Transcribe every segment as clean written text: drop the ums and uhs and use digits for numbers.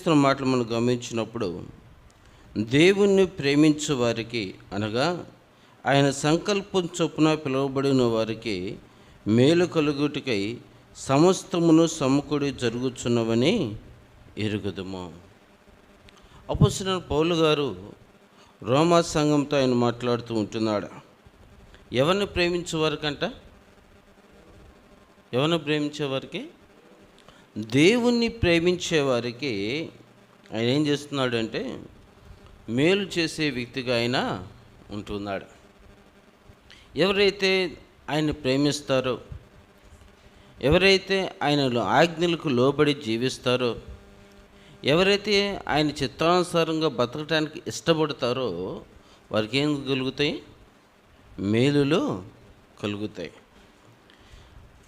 సెలవిస్తున్న మాటలు మనం గమనించినప్పుడు, దేవుణ్ణి ప్రేమించే వారికి అనగా ఆయన సంకల్పం చొప్పున పిలువబడిన వారికి మేలు కలుగుటకై సమస్తమును సమకూడి జరుగుచున్నవని ఎరుగుదుము. అపోస్తలుడైన పౌలు గారు రోమా సంఘంతో ఆయన మాట్లాడుతూ ఉంటున్నాడు. ఎవరిని ప్రేమించేవారికంట? ఎవరిని ప్రేమించేవారికి? దేవుణ్ణి ప్రేమించేవారికి ఆయన ఏం చేస్తున్నాడు అంటే మేలు చేసే వ్యక్తిగా ఆయన ఉంటున్నాడు. ఎవరైతే ఆయన్ని ప్రేమిస్తారో, ఎవరైతే ఆయన ఆజ్ఞలకు లోబడి జీవిస్తారో, ఎవరైతే ఆయన చిత్తానుసారంగా బతకడానికి ఇష్టపడతారో వారికి ఏం కలుగుతాయి? మేలులు కలుగుతాయి.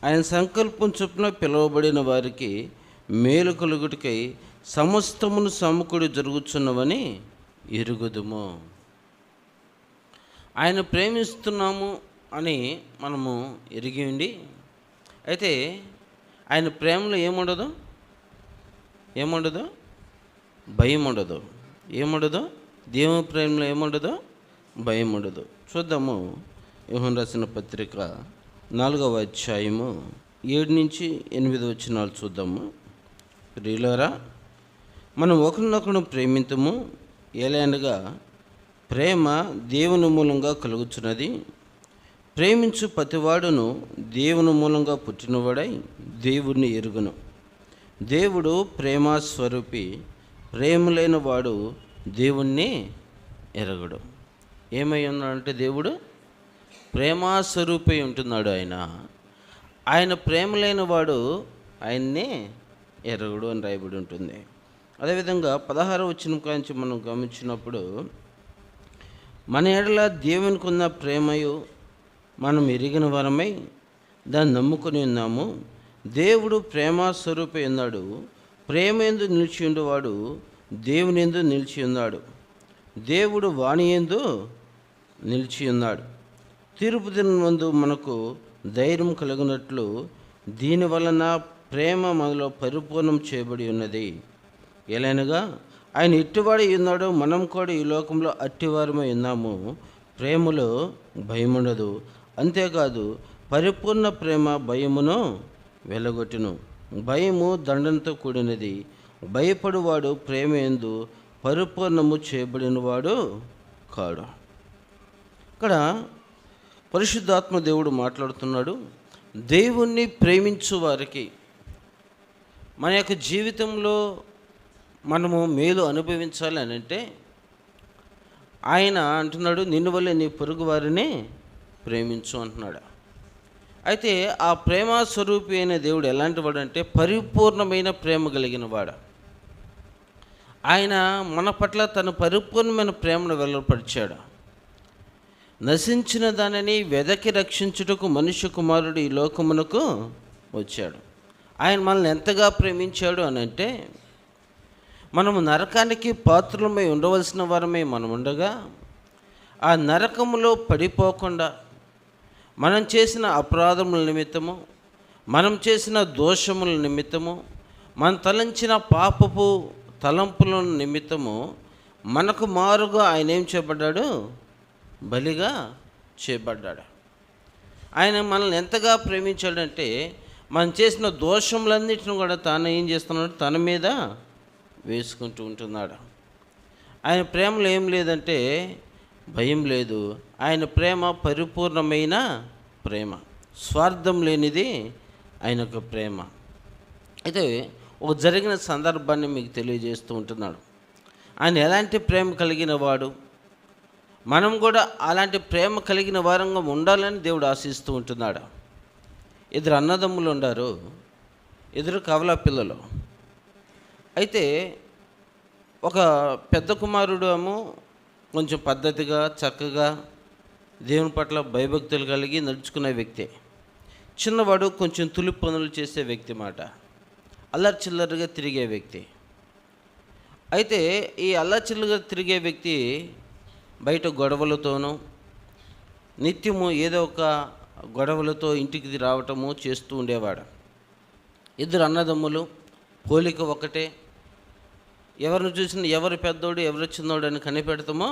ఆయన సంకల్పం చొప్పున పిలువబడిన వారికి మేలు కలుగుటకై సమస్తమును సమకూడి జరుగుతున్నవని ఎరుగుదుము. ఆయన ప్రేమిస్తున్నాము అని మనము ఎరిగి ఉండి, అయితే ఆయన ప్రేమలో ఏముండదు? భయం ఉండదు. ఏముండదు? దేవుని ప్రేమలో ఏముండదు? భయం ఉండదు. చూద్దాము యోహాను రాసిన పత్రిక 4వ అధ్యాయము 7-8 వచనాలు చూద్దాము. ప్రియులారా, మనం ఒకరినొకరు ప్రేమింతుము, ఏలైనగా ప్రేమ దేవుని మూలంగా కలుగుచున్నది. ప్రేమించు ప్రతివాడును దేవుని మూలంగా పుట్టినవాడై దేవుడిని ఎరుగును. దేవుడు ప్రేమ స్వరూపి, ప్రేమలైన వాడు దేవుణ్ణి ఎరగడు. ఏమై ఉన్నాడంటే దేవుడు ప్రేమాస్వరూపై ఉంటున్నాడు. ఆయన ప్రేమలైన వాడు ఆయన్నే ఎరగడు అని రాయబడి ఉంటుంది. అదేవిధంగా 16వ వచనం కాంచి మనం గమనించినప్పుడు, మన ఎడల దేవునికి ఉన్న ప్రేమయు మనం ఎరిగిన వరమై దాన్ని నమ్ముకొని ఉన్నాము. దేవుడు ప్రేమాస్వరూపై ఉన్నాడు. ప్రేమ యందు నిలిచి ఉండేవాడు దేవుని యందు నిలిచి ఉన్నాడు. దేవుడు వాణి యందు నిలిచి ఉన్నాడు. తీర్పు దినమందు మనకు ధైర్యం కలిగినట్లు దీని వలన ప్రేమ మనలో పరిపూర్ణం చేయబడి ఉన్నది. ఎలానగా ఆయన ఇట్టివాడై ఉన్నాడు, మనం కూడా ఈ లోకంలో అట్టివారమై ఉన్నాము. ప్రేమలో భయముండదు. అంతేకాదు, పరిపూర్ణ ప్రేమ భయమును వెలగొట్టును. భయము దండంతో కూడినది. భయపడువాడు ప్రేమ యందు పరిపూర్ణము చేయబడినవాడు కాడు. ఇక్కడ పరిశుద్ధాత్మ దేవుడు మాట్లాడుతున్నాడు. దేవుణ్ణి ప్రేమించు వారికి మన యొక్క జీవితంలో మనము మేలు అనుభవించాలి అని అంటే ఆయన అంటున్నాడు, నిన్ను వల్లే నీ పొరుగు వారిని ప్రేమించు అంటున్నాడు. అయితే ఆ ప్రేమ స్వరూపి అయిన దేవుడు ఎలాంటి వాడు అంటే పరిపూర్ణమైన ప్రేమ కలిగిన వాడు. ఆయన మన పట్ల తన పరిపూర్ణమైన ప్రేమను వెల్లడిపరిచాడు. నశించిన దానిని వెదకి రక్షించుటకు మనుష్య కుమారుడు ఈ లోకమునకు వచ్చాడు. ఆయన మనల్ని ఎంతగా ప్రేమించాడు అని అంటే, మనము నరకానికి పాత్రలమై ఉండవలసిన వారమై మనం ఉండగా, ఆ నరకములో పడిపోకుండా మనం చేసిన అపరాధముల నిమిత్తము, మనం చేసిన దోషముల నిమిత్తము, మనం తలంచిన పాపపు తలంపుల నిమిత్తము మనకు మారుగా ఆయన ఏం చేయబడ్డాడు? బలిగా చేయబడ్డాడు. ఆయన మనల్ని ఎంతగా ప్రేమించాడంటే, మనం చేసిన దోషములన్నిటిని కూడా తాను ఏం చేస్తున్నాడు? తన మీద వేసుకుంటూ ఉంటున్నాడు. ఆయన ప్రేమలో ఏం లేదంటే భయం లేదు. ఆయన ప్రేమ పరిపూర్ణమైన ప్రేమ, స్వార్థం లేనిది ఆయన యొక్క ప్రేమ. అయితే ఒక జరిగిన సందర్భాన్ని మీకు తెలియజేస్తూ ఉంటున్నాడు. ఆయన ఎలాంటి ప్రేమ కలిగిన వాడు, మనం కూడా అలాంటి ప్రేమ కలిగిన వారంగా ఉండాలని దేవుడు ఆశిస్తూ ఉంటున్నాడు. 2 అన్నదమ్ములు ఉండారు, 2 కవల పిల్లలు. అయితే ఒక పెద్ద కుమారుడు ఏమో కొంచెం పద్ధతిగా చక్కగా దేవుని పట్ల భయభక్తులు కలిగి నడుచుకునే వ్యక్తి. చిన్నవాడు కొంచెం తులి పనులు చేసే వ్యక్తి మాట, అల్లరి చిల్లరగా తిరిగే వ్యక్తి. అయితే ఈ అల్లరి చిల్లరగా తిరిగే వ్యక్తి బయట గొడవలతోనూ నిత్యము ఏదో ఒక గొడవలతో ఇంటికి రావటము చేస్తూ ఉండేవాడు. 2 అన్నదమ్ములు, పోలిక ఒకటే. ఎవరిని చూసినా ఎవరు పెద్దోడు ఎవరు చిన్నోడు అని కనిపెడతామో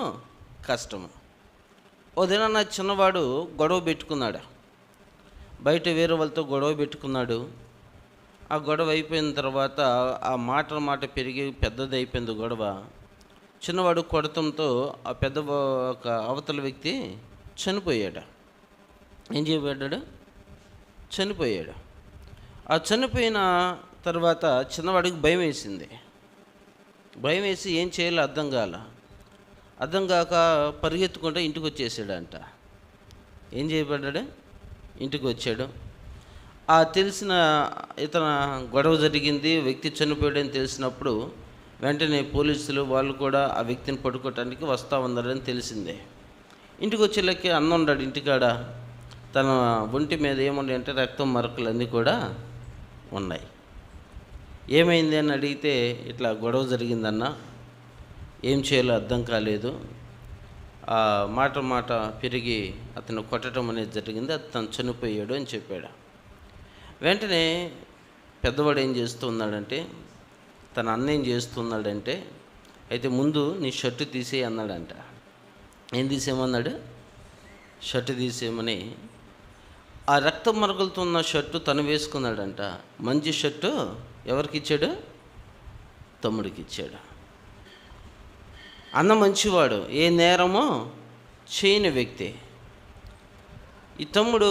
కష్టము. ఓ దినాన చిన్నవాడు గొడవ పెట్టుకున్నాడు, బయట వేరే వాళ్ళతో గొడవ పెట్టుకున్నాడు. ఆ గొడవ అయిపోయిన తర్వాత ఆ మాట పెరిగి పెద్దది అయిపోయింది గొడవ. చిన్నవాడు కొడతంతో ఆ పెద్ద ఒక అవతల వ్యక్తి చనిపోయాడు. ఏం చేయబడ్డాడు? చనిపోయాడు. ఆ చనిపోయిన తర్వాత చిన్నవాడికి భయం వేసింది. భయం వేసి ఏం చేయాలో అర్థం కాక పరిగెత్తుకుంటే ఇంటికి వచ్చేసాడంట. ఏం చేయబడ్డాడు? ఇంటికి వచ్చాడు. ఆ తెలిసిన ఇతను గొడవ జరిగింది, వ్యక్తి చనిపోయాడని తెలిసినప్పుడు వెంటనే పోలీసులు వాళ్ళు కూడా ఆ వ్యక్తిని పట్టుకోవటానికి వస్తూ ఉన్నారని తెలిసిందే. ఇంటికి వచ్చేళ్ళకి అన్న ఉన్నాడు ఇంటికాడ. తన ఒంటి మీద ఏమున్నాయి అంటే రక్తం మరకలు అన్నీ కూడా ఉన్నాయి. ఏమైంది అని అడిగితే ఇట్లా గొడవ జరిగిందన్న, ఏం చేయాలో అర్థం కాలేదు, ఆ మాట పెరిగి అతను కొట్టడం అనేది జరిగింది, అతను చనిపోయాడు అని చెప్పాడు. వెంటనే పెద్దవాడు ఏం చేస్తున్నాడంటే, తన అన్న ఏం చేస్తున్నాడంటే, అయితే ముందు నీ షర్టు తీసేయి అన్నాడంట. ఏం తీసేయమన్నాడు? షర్టు తీసేయమని. ఆ రక్తం మరకలతో ఉన్న షర్టు తను వేసుకున్నాడంట. మంచి షర్టు ఎవరికి ఇచ్చాడు? తమ్ముడికి ఇచ్చాడు. అన్న మంచివాడు, ఏ నేరమో చేయని వ్యక్తి. ఈ తమ్ముడు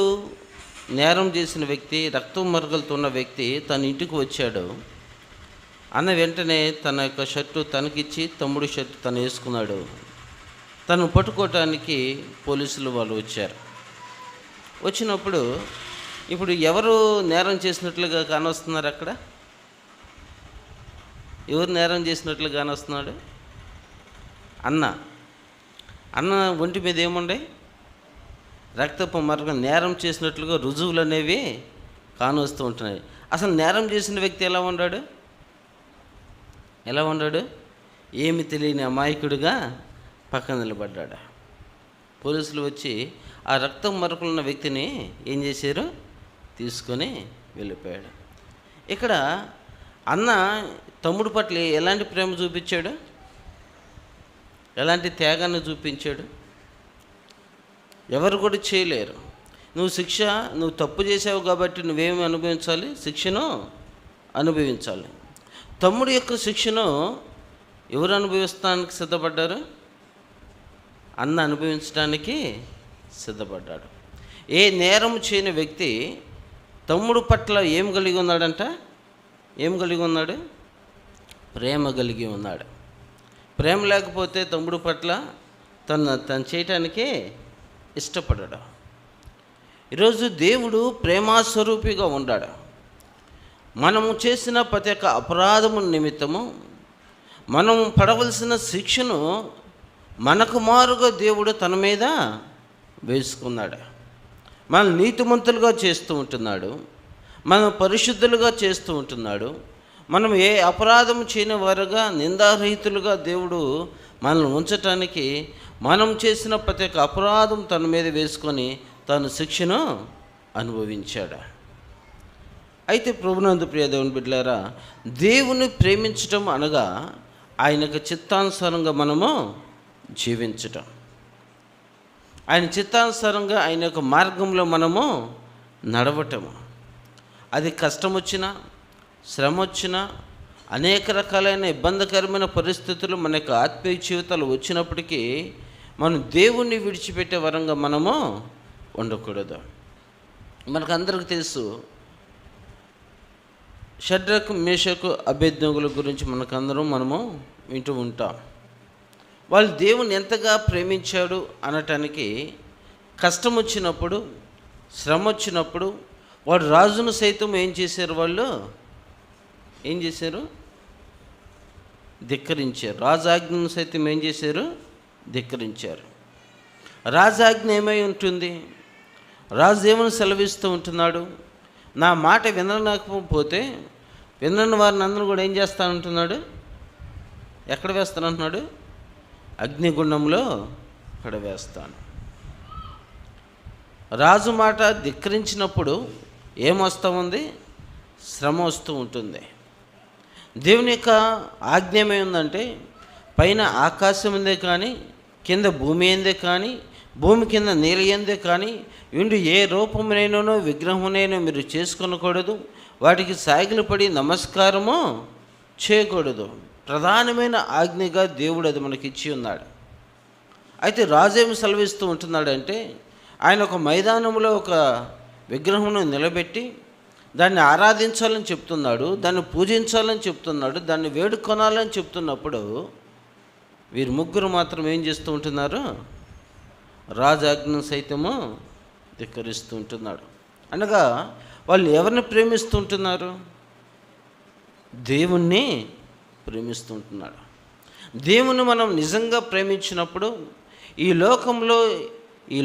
నేరం చేసిన వ్యక్తి, రక్తం మరకలతో ఉన్న వ్యక్తి తన ఇంటికి వచ్చాడు. అన్న వెంటనే తన యొక్క షర్టు తనకిచ్చి తమ్ముడి షర్టు తను వేసుకున్నాడు. తను పట్టుకోవటానికి పోలీసులు వాళ్ళు వచ్చారు. వచ్చినప్పుడు ఇప్పుడు ఎవరు నేరం చేసినట్లుగా కానొస్తున్నారు? అక్కడ ఎవరు నేరం చేసినట్లుగా కానొస్తున్నాడు? అన్న ఒంటి మీద ఏముండే? రక్తపు మరకలు. నేరం చేసినట్లుగా రుజువులు అనేవి కానొస్తూ ఉంటున్నాయి. అసలు నేరం చేసిన వ్యక్తి ఎలా ఉన్నాడు? ఏమి తెలియని అమాయకుడిగా పక్కన నిలబడ్డాడు. పోలీసులు వచ్చి ఆ రక్తం మరకలున్న వ్యక్తిని ఏం చేశారు? తీసుకొని వెళ్ళిపోయాడు. ఇక్కడ అన్న తమ్ముడు పట్ల ఎలాంటి ప్రేమ చూపించాడు? ఎలాంటి త్యాగాన్ని చూపించాడు? ఎవరు కూడా చేయలేరు. నువ్వు తప్పు చేసావు కాబట్టి నువ్వేమి అనుభవించాలి? శిక్షను అనుభవించాలి. తమ్ముడి యొక్క శిక్షను ఎవరు అనుభవిస్తానికి సిద్ధపడ్డారు? అన్న అనుభవించడానికి సిద్ధపడ్డాడు. ఏ నేరం చేయని వ్యక్తి తమ్ముడు పట్ల ఏం కలిగి ఉన్నాడంట? ఏం కలిగి ఉన్నాడు? ప్రేమ కలిగి ఉన్నాడు. ప్రేమ లేకపోతే తమ్ముడు పట్ల తను చేయటానికి ఇష్టపడ్డాడు. ఈరోజు దేవుడు ప్రేమాస్వరూపిగా ఉన్నాడు. మనము చేసిన ప్రతి ఒక్క అపరాధము నిమిత్తము మనము పడవలసిన శిక్షను మనకు మారుగా దేవుడు తన మీద వేసుకున్నాడు. మనం నీతిమంతులుగా చేస్తూ ఉంటున్నాడు, మనం పరిశుద్ధులుగా చేస్తూ ఉంటున్నాడు. మనం ఏ అపరాధం చేయని వారుగా నిందారహితులుగా దేవుడు మనల్ని ఉంచటానికి మనం చేసిన ప్రతి ఒక్క అపరాధం తన మీద వేసుకొని తను శిక్షను అనుభవించాడు. అయితే ప్రభునందు ప్రియ దేవుని బిడ్డలారా, దేవుని ప్రేమించటం అనగా ఆయనకు చిత్తానుసారంగా మనము జీవించటం, ఆయన చిత్తానుసారంగా ఆయన యొక్క మార్గంలో మనము నడవటము. అది కష్టం వచ్చినా, శ్రమ వచ్చినా, అనేక రకాలైన ఇబ్బందికరమైన పరిస్థితులు మన యొక్క ఆత్మీయ జీవితాలు వచ్చినప్పటికీ మనం దేవుణ్ణి విడిచిపెట్టే వరంగా మనము ఉండకూడదు. మనకందరికీ తెలుసు, షడ్రకు మేషకు అబేద్నెగోల గురించి మనము వింటూ ఉంటాం. వాళ్ళు దేవుని ఎంతగా ప్రేమించాడు అనటానికి కష్టం వచ్చినప్పుడు, శ్రమ వచ్చినప్పుడు వాడు రాజును సైతం ఏం చేశారు? ధిక్కరించారు. రాజాజ్ఞను సైతం ఏం చేశారు? ధిక్కరించారు. రాజాజ్ఞ ఏమై ఉంటుంది? రాజు ఏమని సెలవిస్తూ ఉంటున్నాడు? నా మాట వినకపోతే వినని వారిని అందరూ కూడా ఏం చేస్తానంటున్నాడు? ఎక్కడ వేస్తానంటున్నాడు? అగ్నిగుండంలో పడవేస్తాను. రాజు మాట ధిక్కరించినప్పుడు ఏమొస్తూ ఉంది? శ్రమ వస్తూ ఉంటుంది. దేవుని యొక్క ఆజ్ఞ ఏముందంటే, పైన ఆకాశం ఉందే కానీ, కింద భూమి ఏందే కానీ, భూమి కింద నీళ్ళ ఏందే కానీ, ఇండు ఏ రూపమునైనను విగ్రహమునైనా మీరు చేసుకొనకూడదు, వాటికి సాగిలు పడి నమస్కారము చేయకూడదు. ప్రధానమైన ఆజ్ఞగా దేవుడు అది మనకి ఇచ్చి ఉన్నాడు. అయితే రాజు ఏమి సెలవిస్తూ ఉంటున్నాడంటే, ఆయన ఒక మైదానంలో ఒక విగ్రహమును నిలబెట్టి దాన్ని ఆరాధించాలని చెప్తున్నాడు, దాన్ని పూజించాలని చెప్తున్నాడు, దాన్ని వేడుకొనాలని చెప్తున్నప్పుడు వీరు ముగ్గురు మాత్రం ఏం చేస్తూ ఉంటున్నారు? రాజాజ్ఞను సైతము ధిక్కరిస్తూ ఉంటున్నాడు. అనగా వాళ్ళు ఎవరిని ప్రేమిస్తూ ఉంటున్నారు? దేవుణ్ణి ప్రేమిస్తూ ఉంటున్నాడు. దేవుణ్ణి మనం నిజంగా ప్రేమించినప్పుడు ఈ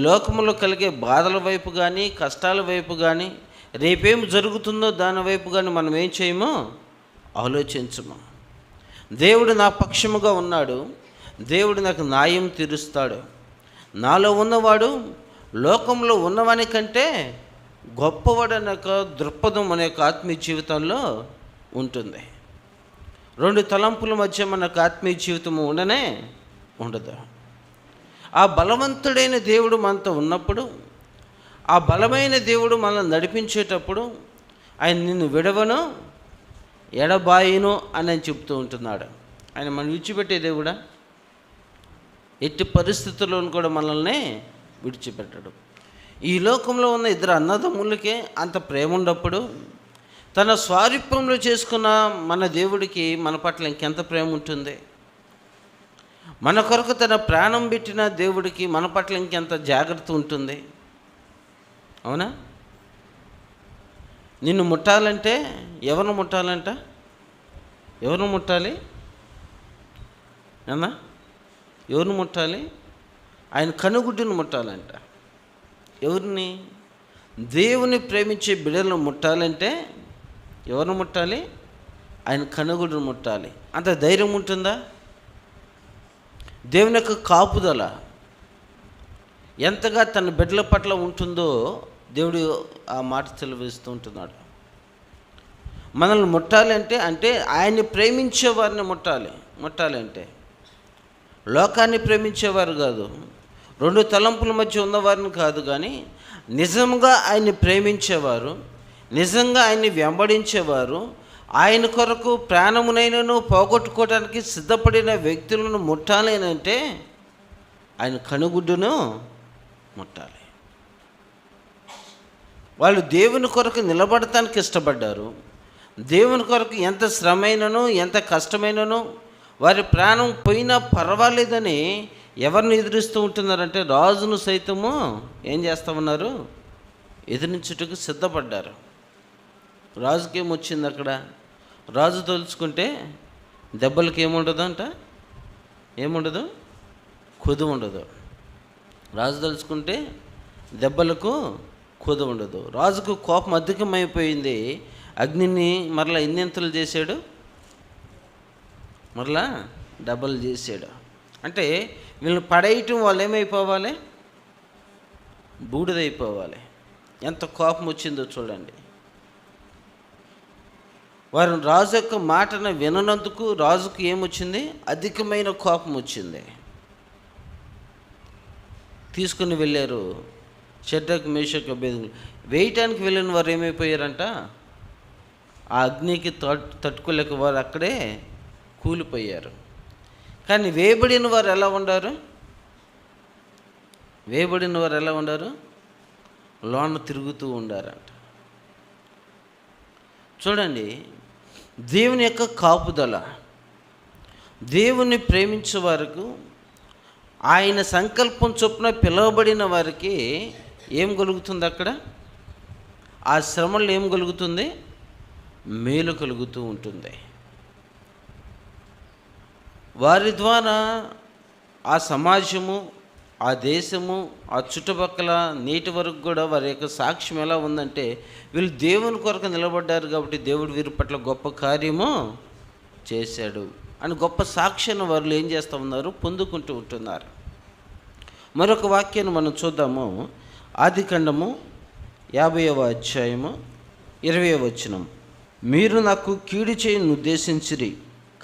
లోకంలో కలిగే బాధల వైపు కానీ, కష్టాల వైపు కానీ, రేపేం జరుగుతుందో దాని వైపు కానీ మనం ఏం చేయమో ఆలోచించము. దేవుడు నా పక్షముగా ఉన్నాడు, దేవుడు నాకు న్యాయం తీరుస్తాడు, నాలో ఉన్నవాడు లోకంలో ఉన్నవాని కంటే గొప్పవాడు అనే ఒక దృక్పథం మన యొక్క ఆత్మీయ జీవితంలో ఉంటుంది. రెండు తలంపుల మధ్య మనకు ఆత్మీయ జీవితం ఉండదు. ఆ బలవంతుడైన దేవుడు మనతో ఉన్నప్పుడు, ఆ బలమైన దేవుడు మనల్ని నడిపించేటప్పుడు ఆయన నిన్ను విడవను ఎడబాయిను అని చెప్తూ ఉంటున్నాడు. ఆయన మనం విడిచిపెట్టే దేవుడా? ఎట్టి పరిస్థితుల్లోనూ కూడా మనల్ని విడిచిపెట్టడు. ఈ లోకంలో ఉన్న ఇద్దరు అన్నదమ్ములకే అంత ప్రేమ ఉన్నప్పుడు, తన స్వారూప్యంలో చేసుకున్న మన దేవుడికి మన పట్ల ఇంకెంత ప్రేమ ఉంటుంది? మన కొరకు తన ప్రాణం పెట్టిన దేవుడికి మన పట్ల ఇంకెంత జాగ్రత్త ఉంటుంది? అవునా? నిన్ను ముట్టాలంటే ఎవరిని ముట్టాలంట? ఎవరిని ముట్టాలి అన్నా? ఎవరిని ముట్టాలి? ఆయన కనుగుడ్డును ముట్టాలంట. ఎవరిని? దేవుని ప్రేమించే బిడ్డలను ముట్టాలంటే ఎవరిని ముట్టాలి? ఆయన కనుగుడ్డును ముట్టాలి. అంత ధైర్యం ఉంటుందా? దేవుని యొక్క కాపుదల ఎంతగా తన బిడ్డల పట్ల ఉంటుందో దేవుడు ఆ మాట తెలివిస్తూ ఉంటున్నాడు. మనల్ని ముట్టాలంటే ఆయన్ని ప్రేమించే వారిని ముట్టాలంటే లోకాన్ని ప్రేమించేవారు కాదు, రెండు తలంపుల మధ్య ఉన్నవారిని కాదు, కానీ నిజంగా ఆయన్ని ప్రేమించేవారు, నిజంగా ఆయన్ని వెంబడించేవారు, ఆయన కొరకు ప్రాణమునైనను పోగొట్టుకోవడానికి సిద్ధపడిన వ్యక్తులను ముట్టాలి అంటే ఆయన కనుగుడ్డును ముట్టాలి. వాళ్ళు దేవుని కొరకు నిలబడటానికి ఇష్టపడ్డారు. దేవుని కొరకు ఎంత శ్రమైనను ఎంత కష్టమైనను వారి ప్రాణం పోయినా పర్వాలేదని ఎవరిని ఎదురిస్తూ ఉంటున్నారంటే రాజును సైతము ఏం చేస్తూ ఉన్నారు? ఎదిరించుటకు సిద్ధపడ్డారు. రాజుకి ఏమొచ్చింది అక్కడ? రాజు తలుచుకుంటే దెబ్బలకి ఏముండదు, కొదు ఉండదు. రాజు తలుచుకుంటే దెబ్బలకు కొదు ఉండదు. రాజుకు కోపం అధికమైపోయింది. అగ్నిని మరలా ఎన్నింతలు చేశాడు? మరలా డబల్ చేశాడు. అంటే వీళ్ళని పడేయటం వాళ్ళు ఏమైపోవాలి? బూడిదైపోవాలి. ఎంత కోపం వచ్చిందో చూడండి. వారు రాజు యొక్క మాటను విననందుకు రాజుకు ఏమొచ్చింది? అధికమైన కోపం వచ్చింది. తీసుకుని వెళ్ళారు. షడ్రక్ మేషక్ అబేద్నెగోలు వేయటానికి వెళ్ళిన వారు ఏమైపోయారంట? ఆ అగ్నికి తట్టుకోలేక వారు అక్కడే కూలిపోయారు. కానీ వేయబడిన వారు ఎలా ఉండారు? లోన తిరుగుతూ ఉండారంట. చూడండి, దేవుని యొక్క కాపుదల, దేవుని ప్రేమించే వారికి, ఆయన సంకల్పం చొప్పున పిలువబడిన వారికి ఏం కలుగుతుంది? అక్కడ ఆ శ్రమల్లో ఏం కలుగుతుంది? మేలు కలుగుతూ ఉంటుంది. వారి ద్వారా ఆ సమాజము, ఆ దేశము, ఆ చుట్టుపక్కల నేటి వరకు కూడా వారి యొక్క సాక్ష్యం ఎలా ఉందంటే, వీళ్ళు దేవుని కొరకు నిలబడ్డారు కాబట్టి దేవుడు వీరి పట్ల గొప్ప కార్యము చేశాడు అని గొప్ప సాక్ష్యాన్ని వారు ఏం చేస్తూ ఉన్నారు? పొందుకుంటూ ఉంటున్నారు. మరొక వాక్యాన్ని మనం చూద్దాము. ఆదికాండము 50వ అధ్యాయము 20వ వచనం. మీరు నాకు కీడు చేయని ఉద్దేశించిరి,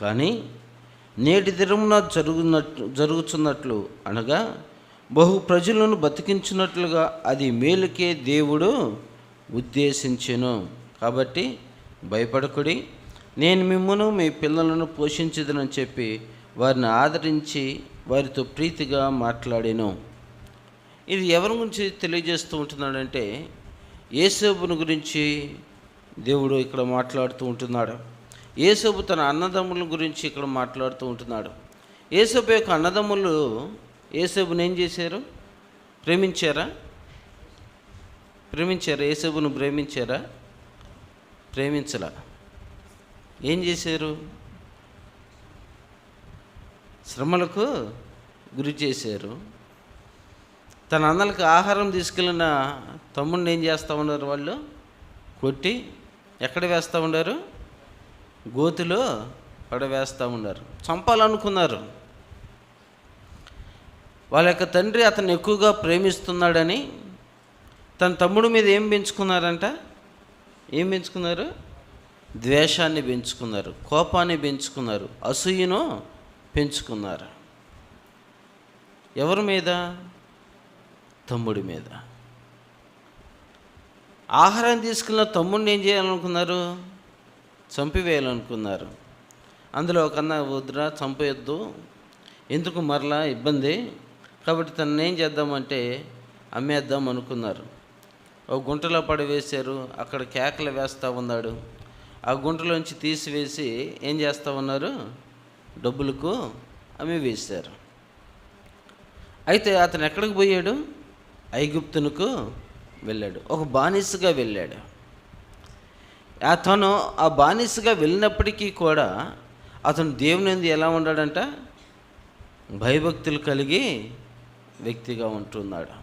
కానీ నేటి దినమున జరుగుతున్నట్లు అనగా బహు ప్రజలను బతికించినట్లుగా అది మేలుకే దేవుడు ఉద్దేశించెను. కాబట్టి భయపడకుడి, నేను మిమ్మును మీ పిల్లలను పోషించదనని చెప్పి వారిని ఆదరించి వారితో ప్రీతిగా మాట్లాడాను. ఇది ఎవరి గురించి తెలియజేస్తూ ఉంటున్నాడంటే యోసేపును గురించి దేవుడు ఇక్కడ మాట్లాడుతూ ఉంటున్నాడు. యోసేపు తన అన్నదమ్ముల గురించి ఇక్కడ మాట్లాడుతూ ఉంటున్నాడు. యోసేపు యొక్క అన్నదమ్ములు యోసేపుని ఏం చేశారు? ప్రేమించారా? యోసేపును ప్రేమించారా? ప్రేమించలా. ఏం చేశారు? శ్రమలకు గురి చేశారు. తన అన్నలకు ఆహారం తీసుకెళ్ళిన తమ్ముడిని ఏం చేస్తూ ఉన్నారు? వాళ్ళు కొట్టి ఎక్కడ వేస్తూ ఉన్నారు? గోతిలో పడవేస్తూ ఉన్నారు. చంపాలనుకున్నారు. వాళ్ళ యొక్క తండ్రి అతను ఎక్కువగా ప్రేమిస్తున్నాడని తన తమ్ముడి మీద ఏం పెంచుకున్నారంట? ఏం పెంచుకున్నారు? ద్వేషాన్ని పెంచుకున్నారు, కోపాన్ని పెంచుకున్నారు, అసూయను పెంచుకున్నారు. ఎవరి మీద? తమ్ముడి మీద. ఆహారం తీసుకున్న తమ్ముడిని ఏం చేయాలనుకున్నారు? చంపివేయాలనుకున్నారు. అందులో ఒక అన్న, వద్దురా చంపేయొద్దు, ఎందుకు మరలా ఇబ్బంది, కాబట్టి తనని ఏం చేద్దామంటే అమ్మేద్దాం అనుకున్నారు. ఒక గుంటలో పడవేశారు. అక్కడ కేకలు వేస్తూ ఉన్నాడు. ఆ గుంటలోంచి తీసివేసి ఏం చేస్తూ ఉన్నారు? డబ్బులకు అమ్మి వేశారు. అయితే అతను ఎక్కడికి పోయాడు? ఐగుప్తునకు వెళ్ళాడు. ఒక బానిసగా వెళ్ళాడు. అతను ఆ బానిసగా వెళ్ళినప్పటికీ కూడా అతను దేవుని యందు ఎలా ఉన్నాడంట? భయభక్తులు కలిగి వ్యక్తిగా ఉంటున్నాడు.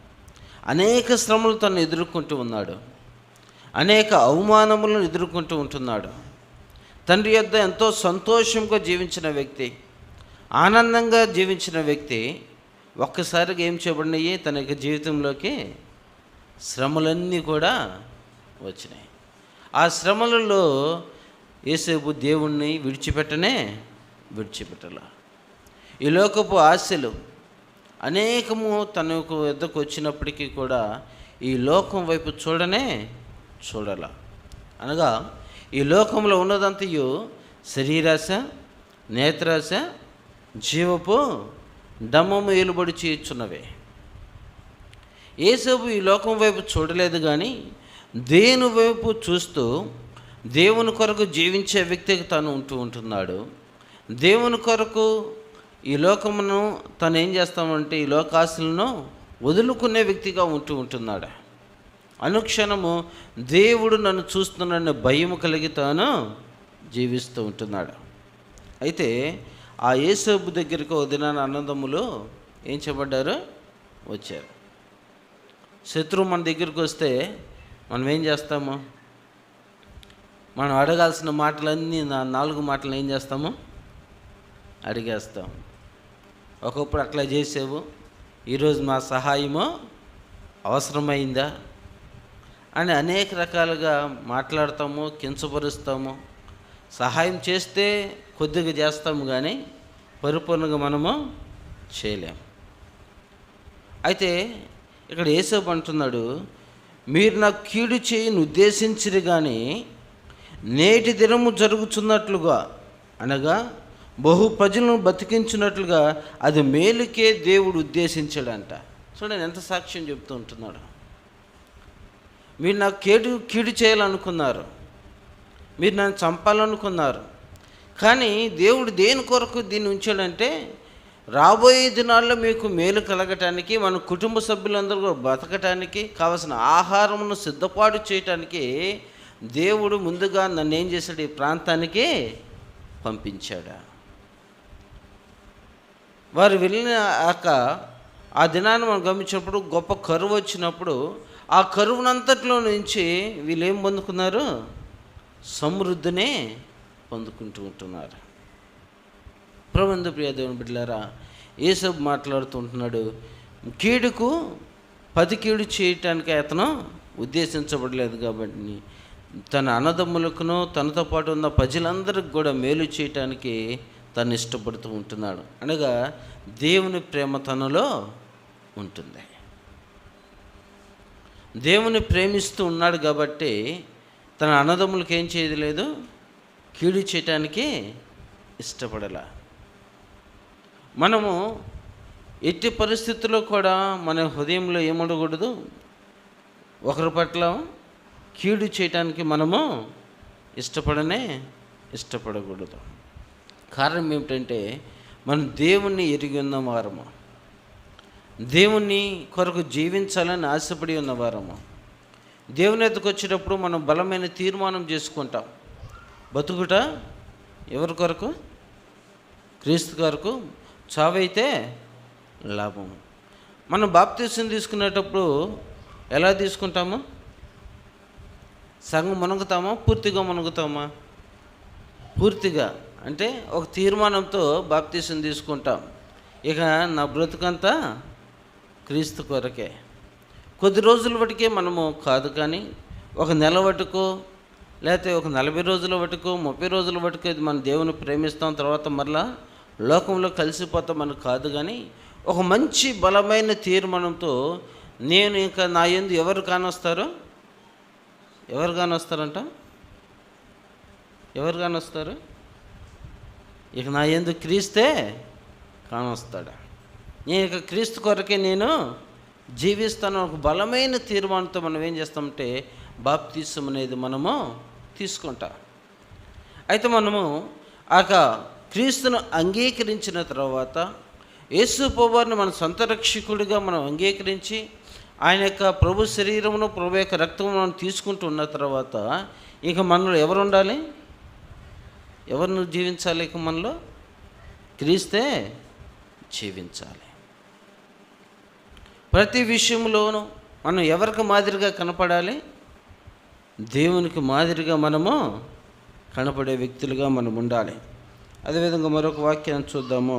అనేక శ్రమలు తను ఎదుర్కొంటూ ఉన్నాడు. అనేక అవమానములను ఎదుర్కొంటూ ఉంటున్నాడు. తండ్రి యొద్ద ఎంతో సంతోషంగా జీవించిన వ్యక్తి, ఆనందంగా జీవించిన వ్యక్తి ఒక్కసారిగా ఏం చేయబడినాయి? తన యొక్క జీవితంలోకి శ్రమలన్నీ కూడా వచ్చినాయి. ఆ శ్రమలలో యోసేపు దేవుణ్ణి విడిచిపెట్టలా. ఈ లోకపు ఆశలు అనేకము తన వద్దకు వచ్చినప్పటికీ కూడా ఈ లోకం వైపు చూడాల. అనగా ఈ లోకంలో ఉన్నదంతయు శరీరాశ, నేత్రాశ, జీవపు డమ్మము ఏలుబడి చేయుచున్నవే. యోసేపు ఈ లోకం వైపు చూడలేదు, కానీ దేవుని వైపు చూస్తూ దేవుని కొరకు జీవించే వ్యక్తికి తను ఉంటున్నాడు. దేవుని కొరకు ఈ లోకమును తను ఏం చేస్తామంటే ఈ లోకాశలను వదులుకునే వ్యక్తిగా ఉంటున్నాడు. అనుక్షణము దేవుడు నన్ను చూస్తున్నాడనే భయము కలిగి తాను జీవిస్తూ ఉంటున్నాడు. అయితే ఆ యోసేపు దగ్గరికి ఒక దినాన అన్నదమ్ములు ఏం చేయబడ్డారు? వచ్చారు. శత్రువు మన దగ్గరికి వస్తే మనం ఏం చేస్తాము? మనం అడగాల్సిన మాటలన్నీ 4 మాటలు ఏం చేస్తాము? అడిగేస్తాం. ఒకప్పుడు అట్లా చేసావు, ఈరోజు మా సహాయము అవసరమైందా అని అనేక రకాలుగా మాట్లాడతాము, కించపరుస్తాము. సహాయం చేస్తే కొద్దిగా చేస్తాము, కానీ పరిపూర్ణంగా మనము చేయలేము. అయితే ఇక్కడ యోసేపు అంటున్నాడు, మీరు నాకు కీడు చేయని ఉద్దేశించిరి, కానీ నేటి దినము జరుగుతున్నట్లుగా అనగా బహు ప్రజలను బతికించినట్లుగా అది మేలుకే దేవుడు ఉద్దేశించాడంట. చూడండి ఎంత సాక్ష్యం చెప్తూ ఉంటున్నాడు. మీరు నాకు కీడు చేయాలనుకున్నారు, మీరు నన్ను చంపాలనుకున్నారు, కానీ దేవుడు దేని కొరకు దీన్ని ఉంచాడంటే రాబోయే దినాల్లో మీకు మేలు కలగటానికి, మన కుటుంబ సభ్యులందరూ కూడా బతకటానికి కావలసిన ఆహారమును సిద్ధపాటు చేయటానికి దేవుడు ముందుగా నన్ను ఏం చేశాడు? ఈ ప్రాంతానికి పంపించాడు. వారు వెళ్ళినాక ఆ దినాన్ని మనం గమనించినప్పుడు గొప్ప కరువు వచ్చినప్పుడు ఆ కరువునంతట్లో నుంచి వీళ్ళు ఏం పొందుకున్నారు? సమృద్ధినే పొందుకుంటూ ఉంటున్నారు. ప్రభునందు ప్రియ దేవుని బిడ్డలారా, యేసబ్బు మాట్లాడుతూ ఉంటున్నాడు, కీడుకు 10 కీడు చేయటానికి అతను ఉద్దేశించబడలేదు, కాబట్టి తన అన్నదమ్ములకును తనతో పాటు ఉన్న ప్రజలందరికి కూడా మేలు చేయటానికి తను ఇష్టపడుతూ ఉంటున్నాడు. అనగా దేవుని ప్రేమ తనలో ఉంటుంది. దేవుని ప్రేమిస్తూ ఉన్నాడు కాబట్టి తన అన్నదమ్ములకు ఏం చేయలేదు, కీడు చేయటానికి ఇష్టపడలా. మనము ఎట్టి పరిస్థితుల్లో కూడా మన హృదయంలో ఏముండకూడదు, ఒకరి పట్ల కీడు చేయటానికి మనము ఇష్టపడకూడదు. కారణం ఏమిటంటే మనం దేవుణ్ణి ఎరిగి ఉన్న వారము, దేవుణ్ణి కొరకు జీవించాలని ఆశపడి ఉన్నవారము. దేవుని ఎద్దకు వచ్చేటప్పుడు మనం బలమైన తీర్మానం చేసుకుంటాం. బతుకుట ఎవరి కొరకు? క్రీస్తు కొరకు. చావైతే లాభం. మనం బాప్తీసం తీసుకునేటప్పుడు ఎలా తీసుకుంటాము? సగం మునుగుతామా, పూర్తిగా మునుగుతామా? పూర్తిగా. అంటే ఒక తీర్మానంతో బాప్తీసం తీసుకుంటాం. ఇక నా బ్రతుకంతా క్రీస్తు కొరకే. కొద్ది రోజుల వరకే మనము కాదు, కానీ ఒక నెల వటుకో, లేకపోతే ఒక 40 రోజుల వటుకో, 30 రోజుల వటుకో ఇది మన దేవుని ప్రేమిస్తాం, తర్వాత మరలా లోకంలో కలిసిపోతాం మనకు కాదు. కానీ ఒక మంచి బలమైన తీర్మానంతో నేను ఇంకా నా యందు ఎవరు కానొస్తారంట? ఎవరు కానొస్తారు? ఇక నా యందు క్రీస్తే కానొస్తాడు. నేను ఇక క్రీస్తు కొరకే నేను జీవిస్తాను. ఒక బలమైన తీర్మానంతో మనం ఏం చేస్తామంటే బాప్తీసం అనేది మనము తీసుకుంటాం. అయితే మనము ఆ క్రీస్తును అంగీకరించిన తర్వాత, యేసు ప్రభువుని మన సొంత రక్షకుడిగా మనం అంగీకరించి ఆయన యొక్క ప్రభు శరీరమును, ప్రభు యొక్క రక్తమును మనం తీసుకుంటూ ఉన్న తర్వాత ఇక మనలో ఎవరు ఉండాలి? ఎవరిని జీవించాలి? ఇక మనలో క్రీస్తే జీవించాలి. ప్రతి విషయంలోనూ మనం ఎవరికి మాదిరిగా కనపడాలి? దేవునికి మాదిరిగా మనము కనపడే వ్యక్తులుగా మనం ఉండాలి. అదేవిధంగా మరొక వాక్యాన్ని చూద్దాము.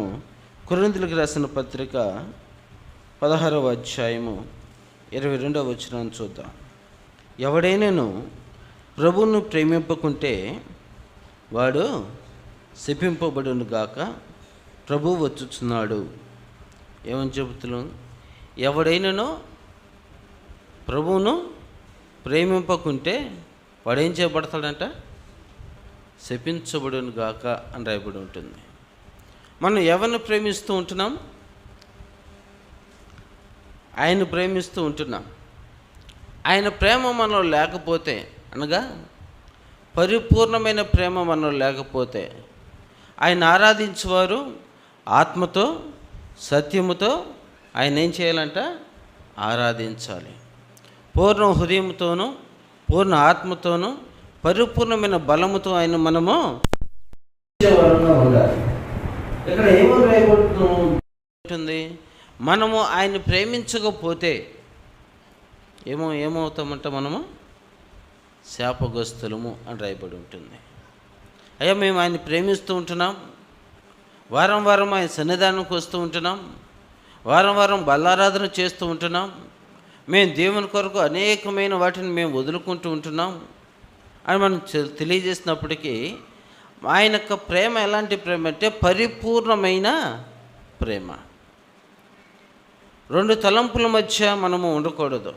కొరింథీయులకు రాసిన పత్రిక 16వ అధ్యాయము 22వ వచనాన్ని చూద్దాం. ఎవడైనాను ప్రభువును ప్రేమింపకుంటే వాడు శపింపబడును గాక, ప్రభువు వచ్చుచున్నాడు. ఏమని చెబుతున్నాను? ఎవడైనాను ప్రభువును ప్రేమింపకుంటే వాడేం చేయబడతాడంట? శపించబడును గాక అని రాయబడి ఉంటుంది. మనం ఎవరిని ప్రేమిస్తూ ఉంటున్నాం? ఆయన ప్రేమిస్తూ ఉంటున్నాం. ఆయన ప్రేమ మనలో లేకపోతే, అనగా పరిపూర్ణమైన ప్రేమ మనలో లేకపోతే, ఆయన ఆరాధించేవారు ఆత్మతో సత్యముతో ఆయన ఏం చేయాలంట? ఆరాధించాలి. పూర్ణ హృదయంతోనూ పూర్ణ ఆత్మతోనూ పరిపూర్ణమైన బలముతో ఆయన మనము ఉండాలి. ఇక్కడ ఏమవుతుంది? మనము ఆయన ప్రేమించకపోతే ఏమవుతామంట? మనము శాపగ్రస్తులము అని రాయబడి ఉంటుంది. అయ్యా, మేము ఆయన ప్రేమిస్తూ ఉంటున్నాం, వారం వారం ఆయన సన్నిధానానికి వస్తూ ఉంటున్నాం, వారం వారం బలారాధన చేస్తూ ఉంటున్నాం, మేము దేవుని కొరకు అనేకమైన వాటిని మేము వదులుకుంటూ ఉంటున్నాం అని మనం తెలియజేసినప్పటికీ ఆయన యొక్క ప్రేమ ఎలాంటి ప్రేమ అంటే పరిపూర్ణమైన ప్రేమ. రెండు తలంపుల మధ్య మనము ఉండకూడదు,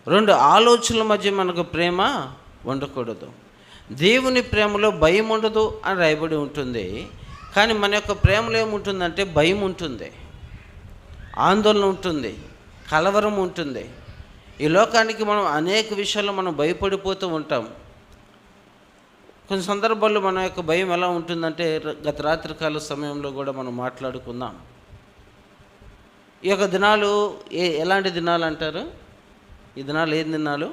రెండు ఆలోచనల మధ్య మనకు ప్రేమ ఉండకూడదు. దేవుని ప్రేమలో భయం ఉండదు అని రాయబడి ఉంటుంది. కానీ మన యొక్క ప్రేమలో ఏముంటుందంటే భయం ఉంటుంది, ఆందోళన ఉంటుంది, కలవరం ఉంటుంది. ఈ లోకానికి మనం అనేక విషయాల్లో మనం భయపడిపోతూ ఉంటాం. కొన్ని సందర్భాల్లో మన యొక్క భయం ఎలా ఉంటుందంటే, గత రాత్రికాల సమయంలో కూడా మనం మాట్లాడుకుందాం. ఈ యొక్క దినాలు ఎలాంటి దినాలు అంటారు? ఈ దినాలు ఏ దినాలు?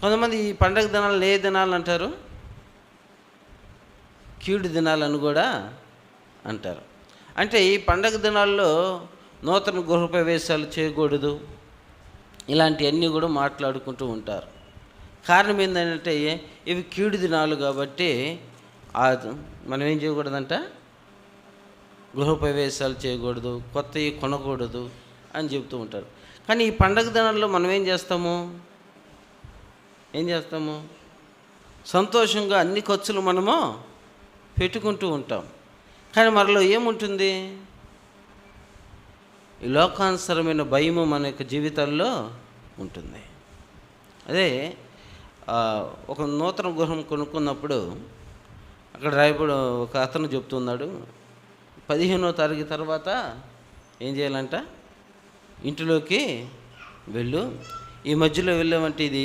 కొంతమంది ఈ పండగ దినాలు ఏ దినాలు అంటారు? కీడు దినాలని కూడా అంటారు. అంటే ఈ పండగ దినాల్లో నూతన గృహప్రవేశాలు చేయకూడదు, ఇలాంటివన్నీ కూడా మాట్లాడుకుంటూ ఉంటారు. కారణం ఏంటంటే ఇవి కీడు దినాలు కాబట్టి మనం ఏం చేయకూడదంట? గృహప్రవేశాలు చేయకూడదు, కొత్తవి కొనకూడదు అని చెబుతూ ఉంటారు. కానీ ఈ పండగ దినాల్లో మనం ఏం చేస్తాము? ఏం చేస్తాము? సంతోషంగా అన్ని ఖర్చులు మనము పెట్టుకుంటూ ఉంటాం. కానీ మనలో ఏముంటుంది? ఈ లోకానుసరమైన భయము మన యొక్క జీవితాల్లో ఉంటుంది. అదే ఒక నూతన గృహం కొనుక్కున్నప్పుడు అక్కడ రాయబడి ఒక అతను చెప్తున్నాడు, 15వ తారీఖు తర్వాత ఏం చేయాలంట? ఇంటిలోకి వెళ్ళు. ఈ మధ్యలో వెళ్ళామంటే ఇది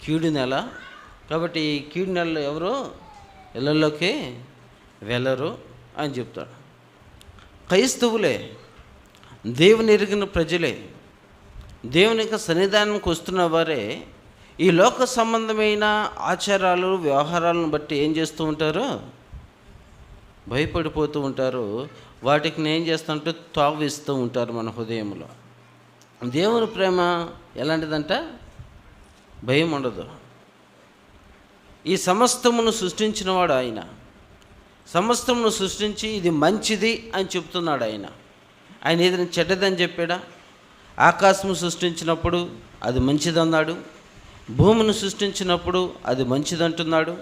కీడు నెల, కాబట్టి ఈ కీడు నెలలో ఎవరు ఇళ్ళల్లోకి వెళ్ళరు అని చెప్తాడు. క్రైస్తవులే, దేవుని ఎరిగిన ప్రజలే, దేవుని యొక్క సన్నిధానానికి వస్తున్న వారే ఈ లోక సంబంధమైన ఆచారాలు వ్యవహారాలను బట్టి ఏం చేస్తూ ఉంటారు? భయపడిపోతూ ఉంటారు. వాటికి ఏం చేస్తుంటే తావిస్తూ ఉంటారు మన హృదయంలో. దేవుని ప్రేమ ఎలాంటిదంట? భయం ఉండదు. ఈ సమస్తమును సృష్టించినవాడు ఆయన. సమస్తమును సృష్టించి ఇది మంచిది అని చెప్తున్నాడు ఆయన. ఆయన ఏదైనా చెడ్డదని చెప్పాడా? ఆకాశము సృష్టించినప్పుడు అది మంచిదన్నాడు, భూమిని సృష్టించినప్పుడు అది మంచిదంటున్నాడు.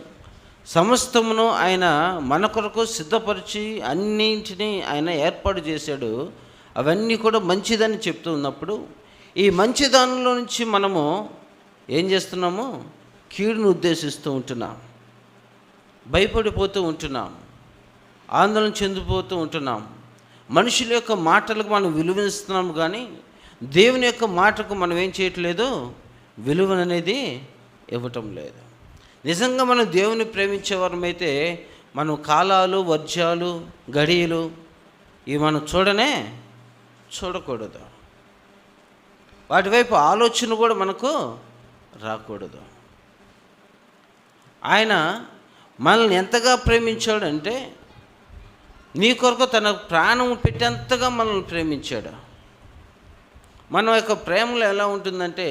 సమస్తమును ఆయన మన కొరకు సిద్ధపరిచి అన్నింటినీ ఆయన ఏర్పాటు చేశాడు. అవన్నీ కూడా మంచిదని చెప్తూ ఉన్నప్పుడు ఈ మంచి దానిలో నుంచి మనము ఏం చేస్తున్నాము? కీడును ఉద్దేశిస్తూ ఉంటున్నాం, భయపడిపోతూ ఉంటున్నాం, ఆందోళన చెందిపోతూ ఉంటున్నాం. మనుషుల యొక్క మాటలకు మనం విలువనిస్తున్నాము, కానీ దేవుని యొక్క మాటకు మనం ఏం చేయట్లేదు? విలువననేది ఇవ్వటం లేదు. నిజంగా మనం దేవుని ప్రేమించేవారమైతే మనం కాలాలు, వర్జాలు, గడియలు ఇవి మనం చూడకూడదు. వాటి వైపు ఆలోచన కూడా మనకు రాకూడదు. ఆయన మనల్ని ఎంతగా ప్రేమించాడంటే నీ కొరకు తన ప్రాణం పెట్టేంతగా మనల్ని ప్రేమించాడు. మన యొక్క ప్రేమలో ఎలా ఉంటుందంటే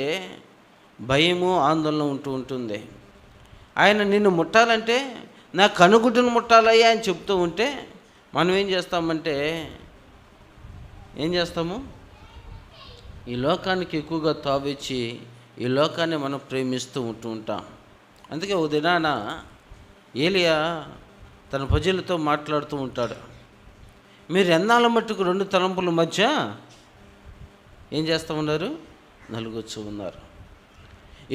భయము, ఆందోళన ఉంటుంది. ఆయన నిన్ను ముట్టాలంటే నా కనుగుడ్డును ముట్టాలయ్యా అని చెప్తూ ఉంటే మనం ఏం చేస్తామంటే ఈ లోకానికి ఎక్కువగా తావిచ్చి ఈ లోకాన్ని మనం ప్రేమిస్తూ ఉంటాం. అందుకే ఓ దినాన ఏలియా తన ప్రజలతో మాట్లాడుతూ ఉంటాడు. మీరు ఎన్నాళ్ళ మట్టుకు 2 తలంపుల మధ్య ఏం చేస్తూ ఉన్నారు? నలుగొచ్చు ఉన్నారు.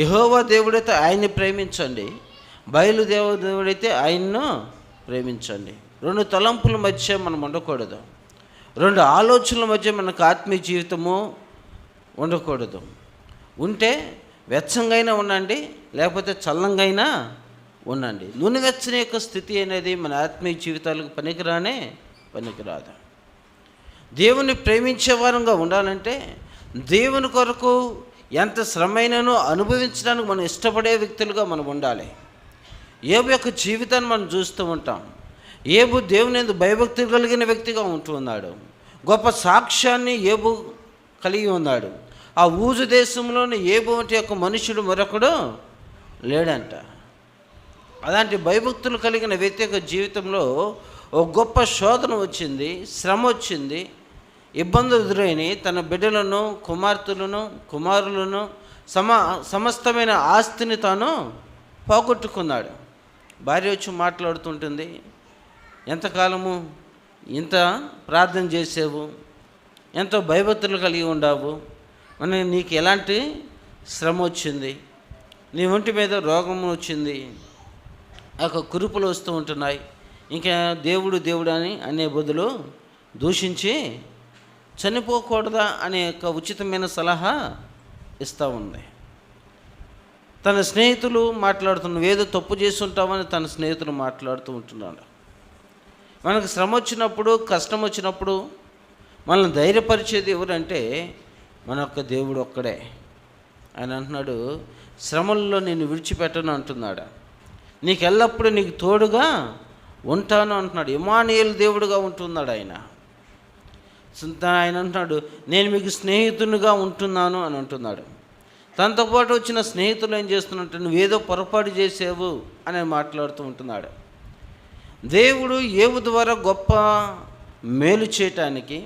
యెహోవా దేవుడైతే ఆయన్ని ప్రేమించండి, బయలు దేవుడైతే ఆయన్ను ప్రేమించండి. 2 తలంపుల మధ్య మనం ఉండకూడదు. 2 ఆలోచనల మధ్య మనకు ఆత్మీయ జీవితము ఉండకూడదు. ఉంటే వెచ్చంగా ఉండండి, లేకపోతే చల్లంగా ఉండండి. నునివెచ్చని యొక్క స్థితి అనేది మన ఆత్మీయ జీవితాలకు పనికిరాదు. దేవుని ప్రేమించే వారంగా ఉండాలంటే దేవుని కొరకు ఎంత శ్రమైనను అనుభవించడానికి మనం ఇష్టపడే వ్యక్తులుగా మనం ఉండాలి. ఏబు యొక్క జీవితాన్ని మనం చూస్తూ ఉంటాం. ఏబు దేవుని యందు భయభక్తి కలిగిన వ్యక్తిగా ఉంటూ ఉన్నాడు. గొప్ప సాక్ష్యాన్ని ఏబు కలిగి ఉన్నాడు. ఆ ఊజు దేశంలోని ఏబు వంటి యొక్క మనుషుడు మరొకడు లేడంట. అలాంటి భయభక్తులు కలిగిన వ్యక్తి యొక్క జీవితంలో ఒక గొప్ప శోధన వచ్చింది, శ్రమ వచ్చింది, ఇబ్బందులు ఎదురైనాయి. తన బిడ్డలను, కుమారులను సమస్తమైన ఆస్తిని తాను పోగొట్టుకున్నాడు. భార్య వచ్చి మాట్లాడుతుంటుంది, ఎంతకాలము ఇంత ప్రార్థన చేసావు, ఎంతో భయభక్తులు కలిగి ఉండావు, నీకు ఎలాంటి శ్రమ వచ్చింది, నీ ఒంటి మీద రోగం వచ్చింది, కురుపులు వస్తూ ఉంటున్నాయి, ఇంకా దేవుడు అని అనే బదులు దూషించి చనిపోకూడదా అనే ఒక ఉచితమైన సలహా ఇస్తూ ఉంది. తన స్నేహితులు మాట్లాడుతున్న ఏదో తప్పు చేసి ఉంటామని తన స్నేహితులు మాట్లాడుతూ ఉంటున్నాడు. మనకు శ్రమ వచ్చినప్పుడు, కష్టం వచ్చినప్పుడు మనల్ని ధైర్యపరిచేది ఎవరంటే మన యొక్క దేవుడు ఒక్కడే. ఆయన అంటున్నాడు, శ్రమల్లో నేను విడిచిపెట్టను అంటున్నాడు. నీకు ఎల్లప్పుడూ నీకు తోడుగా ఉంటాను అంటున్నాడు. ఇమ్మానుయేలు దేవుడుగా ఉంటున్నాడు ఆయన. ఆయన అంటున్నాడు, నేను మీకు స్నేహితునిగా ఉంటున్నాను అని అంటున్నాడు. తనతో పాటు వచ్చిన స్నేహితులు ఏం చేస్తున్నట్టు, నువ్వేదో పొరపాటు చేసావు అని మాట్లాడుతూ ఉంటున్నాడు. దేవుడు ఏబు ద్వారా గొప్ప మేలు చేయటానికి,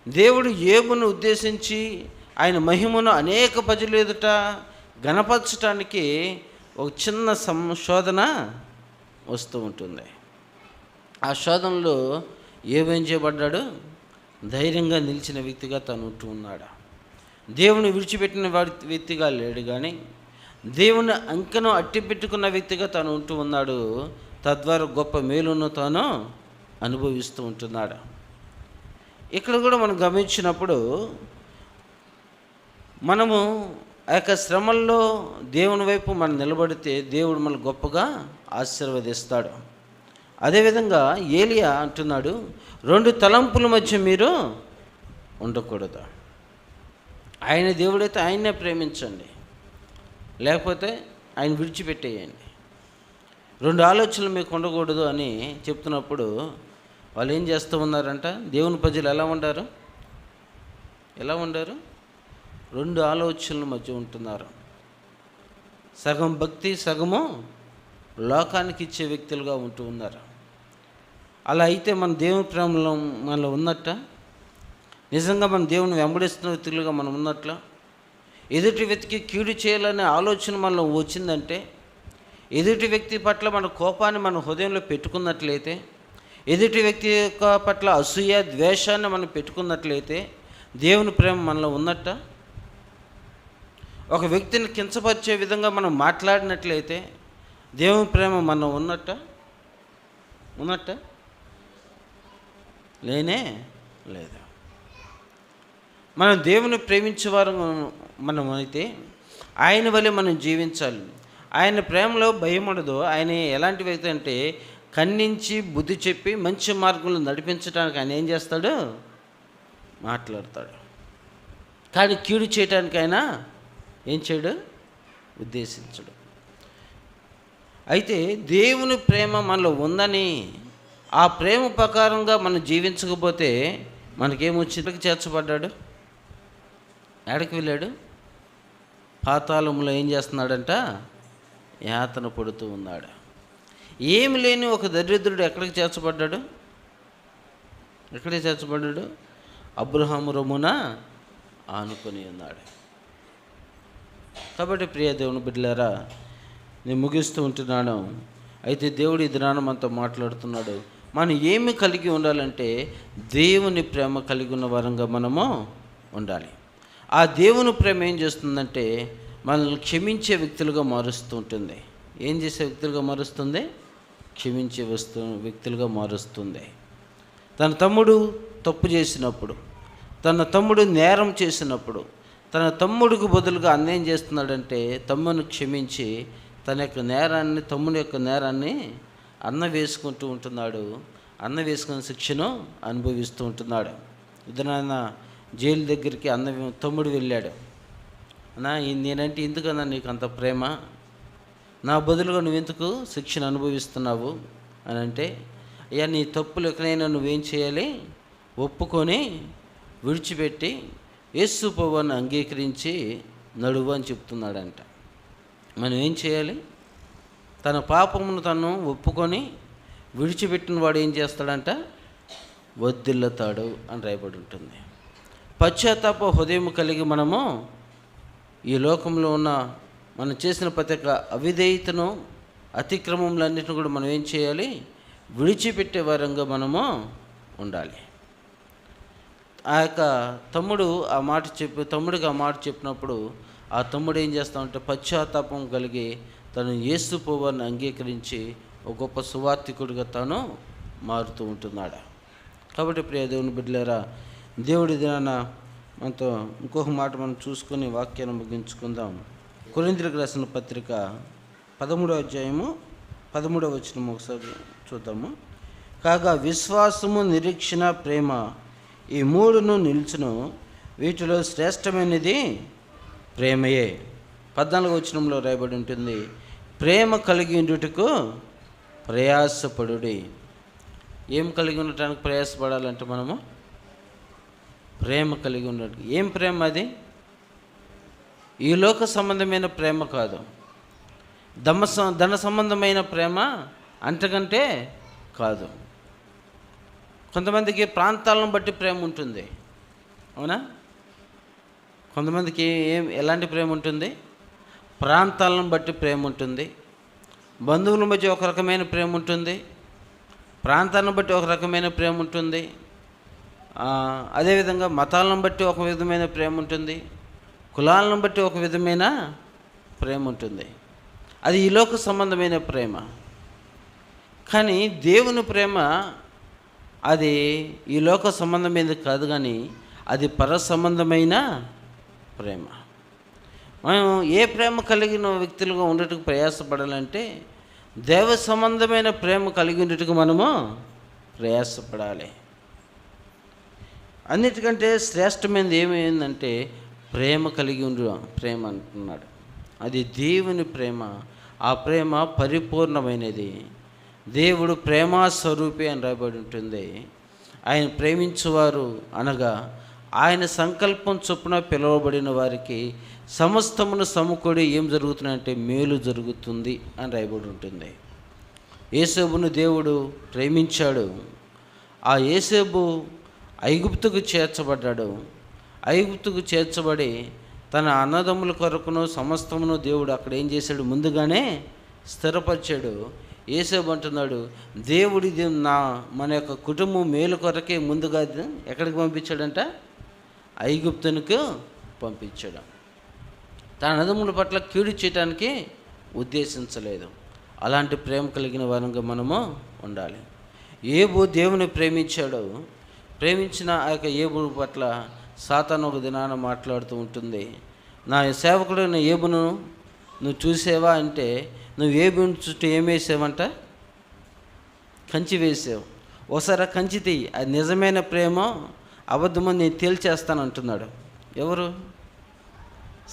దేవుడు ఏబును ఉద్దేశించి ఆయన మహిమను అనేక ప్రజల ఎదుట గణపరచటానికి ఒక చిన్న శోధన వస్తూ ఉంటుంది. ఆ శోధనలో ఏమేం చేయబడ్డాడు? ధైర్యంగా నిలిచిన వ్యక్తిగా తను ఉంటూ ఉన్నాడు. దేవుని విడిచిపెట్టిన వ్యక్తిగా లేడు, కానీ దేవుని అంకెను అట్టిపెట్టుకున్న వ్యక్తిగా తాను ఉంటూ ఉన్నాడు. తద్వారా గొప్ప మేలును తాను అనుభవిస్తూ ఉంటున్నాడు. ఇక్కడ కూడా మనం గమనించినప్పుడు మనము ఆ యొక్క శ్రమల్లో దేవుని వైపు మనం నిలబడితే దేవుడు మనల్ని గొప్పగా ఆశీర్వదిస్తాడు. అదేవిధంగా ఏలియా అంటున్నాడు, 2 తలంపుల మధ్య మీరు ఉండకూడదు. ఆయన దేవుడైతే ఆయన్నే ప్రేమించండి, లేకపోతే ఆయన విడిచిపెట్టేయండి. 2 ఆలోచనలు మీకు ఉండకూడదు అని చెప్తున్నప్పుడు వాళ్ళు ఏం చేస్తూ ఉన్నారంట? దేవుని ప్రజలు ఎలా ఉండారు? 2 ఆలోచనల మధ్య ఉంటున్నారు. సగం భక్తి, సగము లోకానికి ఇచ్చే వ్యక్తులుగా ఉంటూ ఉన్నారు. అలా అయితే మన దేవుని ప్రేమలో మనలో ఉన్నట్ట? నిజంగా మన దేవుని వెంబడిస్తున్న వ్యక్తులుగా మనం ఉన్నట్ల? ఎదుటి వ్యక్తికి కీడు చేయాలనే ఆలోచన మనలో వచ్చిందంటే, ఎదుటి వ్యక్తి పట్ల మన కోపాన్ని మన హృదయంలో పెట్టుకున్నట్లయితే, ఎదుటి వ్యక్తి యొక్క పట్ల అసూయ ద్వేషాన్ని మనం పెట్టుకున్నట్లయితే దేవుని ప్రేమ మనలో ఉన్నట్ట? ఒక వ్యక్తిని కించపరిచే విధంగా మనం మాట్లాడినట్లయితే దేవుని ప్రేమ మనలో ఉన్నట్ట? లేనే లేదు. మనం దేవుని ప్రేమించేవారు మనం అయితే ఆయన వలె మనం జీవించాలి. ఆయన ప్రేమలో భయం ఉండదు. ఆయన ఎలాంటి వ్యక్తి అంటే ఖండించి బుద్ధి చెప్పి మంచి మార్గంలో నడిపించడానికి ఆయన ఏం చేస్తాడు? మాట్లాడతాడు. కానీ కీడు చేయడానికి ఆయన ఏం చేయడు? ఉద్దేశించడు. అయితే దేవుని ప్రేమ మనలో ఉందని ఆ ప్రేమ ప్రకారంగా మనం జీవించకపోతే మనకేమొచ్చింది? చేర్చబడ్డాడు. ఎక్కడికి వెళ్ళాడు? పాతాళంలో ఏం చేస్తున్నాడంట? యాతన పడుతూ ఉన్నాడు. ఏమి లేని ఒక దరిద్రుడు ఎక్కడికి చేర్చబడ్డాడు? అబ్రహాము రొమ్మున ఆనుకొని ఉన్నాడు. కాబట్టి ప్రియ దేవుని బిడ్డలారా, నేను ముగిస్తూ ఉంటున్నాను. అయితే దేవుడు ఈ దినాన మనతో మాట్లాడుతున్నాడు. మనం ఏమి కలిగి ఉండాలంటే దేవుని ప్రేమ కలిగి ఉన్న వారంగా మనము ఉండాలి. ఆ దేవుని ప్రేమ ఏం చేస్తుందంటే మనల్ని క్షమించే వ్యక్తులుగా మారుస్తూ ఉంటుంది. ఏం చేసే వ్యక్తులుగా మారుస్తుంది? క్షమించే వ్యక్తులుగా మారుస్తుంది. తన తమ్ముడు తప్పు చేసినప్పుడు, తన తమ్ముడు నేరం చేసినప్పుడు, తన తమ్ముడికి బదులుగా అన్యాయం చేస్తున్నాడంటే తమ్ముడిని క్షమించి తమ్ముని యొక్క నేరాన్ని అన్న వేసుకుంటూ ఉంటున్నాడు. అన్న వేసుకున్న శిక్షను అనుభవిస్తూ ఉంటున్నాడు. ఇద్దరైనా జైలు దగ్గరికి తమ్ముడు వెళ్ళాడు. అన్నా, నేనంటే ఎందుకన్నా నీకు అంత ప్రేమ? నా బదులుగా నువ్వెందుకు శిక్షను అనుభవిస్తున్నావు అని అంటే, అయ్యా నీ తప్పులు ఎక్కడైనా నువ్వేం చేయాలి? ఒప్పుకొని విడిచిపెట్టి యేసు ప్రభువుని అంగీకరించి నడువు అని చెప్తున్నాడంట. మనం ఏం చేయాలి? తన పాపమును తను ఒప్పుకొని విడిచిపెట్టిన వాడు ఏం చేస్తాడంట? వర్ధిల్లుతాడు అని రాయబడి ఉంటుంది. పశ్చాత్తాప హృదయం కలిగి మనము ఈ లోకంలో ఉన్న మనం చేసిన ప్రతి ఒక్క అవిధేయతను, అతిక్రమములన్నిటిని కూడా మనం ఏం చేయాలి? విడిచిపెట్టే వారంగా మనము ఉండాలి. ఆ యొక్క తమ్ముడికి ఆ మాట చెప్పినప్పుడు ఆ తమ్ముడు ఏం చేస్తామంటే పశ్చాత్తాపం కలిగి తను యేసు ప్రభువుని అంగీకరించి ఒక గొప్ప సువార్థికుడిగా తాను మారుతూ ఉంటున్నాడు. కాబట్టి ప్రియ దేవుని బిడ్డలారా, దేవుడి దినాన మనతో ఇంకొక మాట మనం చూసుకొని వాక్యాన్ని ముగించుకుందాం. కొరింథీయులకు రాసిన పత్రిక 13వ అధ్యాయము 13వ వచనం ఒకసారి చూద్దాము. కాగా విశ్వాసము, నిరీక్షణ, ప్రేమ ఈ 3ను నిలుచును. వీటిలో శ్రేష్టమైనది ప్రేమయే. 14వ వచనంలో రాయబడి ఉంటుంది, ప్రేమ కలిగి ఉండుటకు ప్రయాసపడుడి. ఏం కలిగి ఉండటానికి ప్రయాసపడాలంటే మనము ప్రేమ కలిగి ఉండటం. ఏం ప్రేమ అది? ఈ లోక సంబంధమైన ప్రేమ కాదు, ధన సంబంధమైన ప్రేమ అంతకంటే కాదు. కొంతమందికి ప్రాంతాలను బట్టి ప్రేమ ఉంటుంది, అవునా? కొంతమందికి ఎలాంటి ప్రేమ ఉంటుంది? ప్రాంతాలను బట్టి ప్రేమ ఉంటుంది, బంధువుల మధ్య ఒక రకమైన ప్రేమ ఉంటుంది, ప్రాంతాలను బట్టి ఒక రకమైన ప్రేమ ఉంటుంది, అదేవిధంగా మతాలను బట్టి ఒక విధమైన ప్రేమ ఉంటుంది, కులాలను బట్టి ఒక విధమైన ప్రేమ ఉంటుంది. అది ఈ లోక సంబంధమైన ప్రేమ. కానీ దేవుని ప్రేమ అది ఈ లోక సంబంధమైనది కాదు, కానీ అది పర సంబంధమైన ప్రేమ. మనం ఏ ప్రేమ కలిగిన వ్యక్తులుగా ఉండటకు ప్రయాసపడాలంటే దైవ సంబంధమైన ప్రేమ కలిగి ఉండటకు మనము ప్రయాసపడాలి. అన్నిటికంటే శ్రేష్టమైనది ఏమైందంటే ప్రేమ కలిగి ఉండు ప్రేమ అంటున్నాడు. అది దేవుని ప్రేమ. ఆ ప్రేమ పరిపూర్ణమైనది. దేవుడు ప్రేమా స్వరూపి అని రాయబడి ఉంటుంది. ఆయన ప్రేమించువారు అనగా ఆయన సంకల్పం చొప్పున పిలువబడిన వారికి సమస్తమును సమకూడి ఏం జరుగుతుందంటే మేలు జరుగుతుంది అని రాయబడి ఉంటుంది. యోసేపును దేవుడు ప్రేమించాడు. ఆ యోసేపు ఐగుప్తుకు చేర్చబడ్డాడు. ఐగుప్తుకు చేర్చబడి తన అన్నదమ్ముల కొరకును సమస్తమును దేవుడు అక్కడ ఏం చేశాడు, ముందుగానే స్థిరపరిచాడు. యోసేపు అంటున్నాడు, దేవుడి మన యొక్క కుటుంబం మేలు కొరకే ముందుగా ఎక్కడికి పంపించాడంట, ఐగుప్తునికి పంపించాడు. తన అన్నదమ్ముల పట్ల కీడు చేయడానికి ఉద్దేశించలేదు. అలాంటి ప్రేమ కలిగిన వారంగా మనము ఉండాలి. ఏబు దేవుని ప్రేమించాడు. ప్రేమించిన ఆ యొక్క ఏబు పట్ల సాతాను ఒక దినాన మాట్లాడుతూ ఉంటుంది, నా సేవకుడైన ఏబును నువ్వు చూసావా అంటే, నువ్వు ఏబుని చుట్టూ ఏం వేసావంట, కంచి వేసావు. ఒకసారి కంచి తీయి, అది నిజమైన ప్రేమ అబద్ధమని నేను తేల్చేస్తాను అంటున్నాడు. ఎవరు?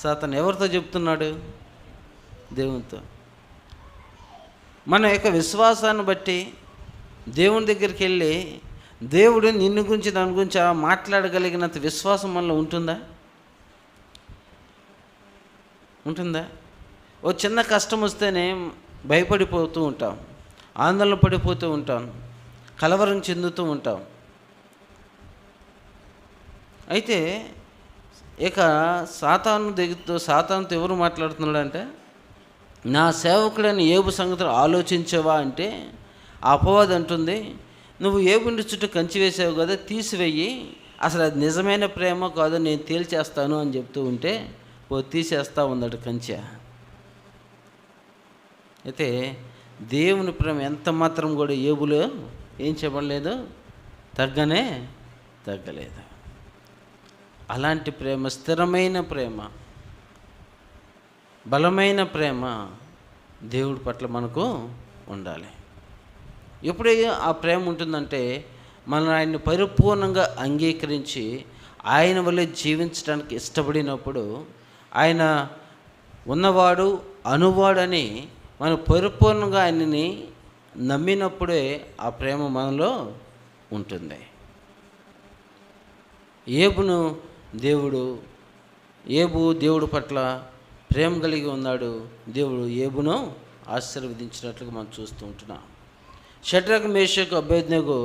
సాతాను. ఎవరితో చెప్తున్నాడు? దేవునితో. మన యొక్క విశ్వాసాన్ని బట్టి దేవుని దగ్గరికి వెళ్ళి దేవుడు నిన్ను గురించి దాని గురించి మాట్లాడగలిగినంత విశ్వాసం మనలో ఉంటుందా? ఉంటుందా? ఓ చిన్న కష్టం వస్తేనే భయపడిపోతూ ఉంటాం, ఆందోళన పడిపోతూ ఉంటాం, కలవరం చెందుతూ ఉంటాం. అయితే ఇక సాతానుతో ఎవరు మాట్లాడుతున్నాడంటే, నా సేవకుడైన ఏబు సంగతులు ఆలోచించావా అంటే ఆ అపవాది అంటుంది, నువ్వు ఏబుని చుట్టూ కంచి వేసావు కదా, తీసివేయి, అసలు అది నిజమైన ప్రేమ కాదు నేను తేల్చేస్తాను అని చెప్తూ ఉంటే తీసేస్తా ఉందట కంచె. అయితే దేవుని ప్రేమ ఎంత మాత్రం కూడా ఏబులో ఏం చెప్పలేదు, తగ్గలేదు. అలాంటి ప్రేమ, స్థిరమైన ప్రేమ, బలమైన ప్రేమ దేవుడి పట్ల మనకు ఉండాలి. ఎప్పుడే ఆ ప్రేమ ఉంటుందంటే మనం ఆయన్ని పరిపూర్ణంగా అంగీకరించి ఆయన వల్లే జీవించడానికి ఇష్టపడినప్పుడు, ఆయన ఉన్నవాడు అనువాడని మనం పరిపూర్ణంగా ఆయనని నమ్మినప్పుడే ఆ ప్రేమ మనలో ఉంటుంది. ఏబు దేవుడు పట్ల ప్రేమ కలిగి ఉన్నాడు. దేవుడు ఏబును ఆశీర్వదించినట్లుగా మనం చూస్తూ ఉంటున్నాం. షడ్రక్, మేషక్, అబేద్నెగో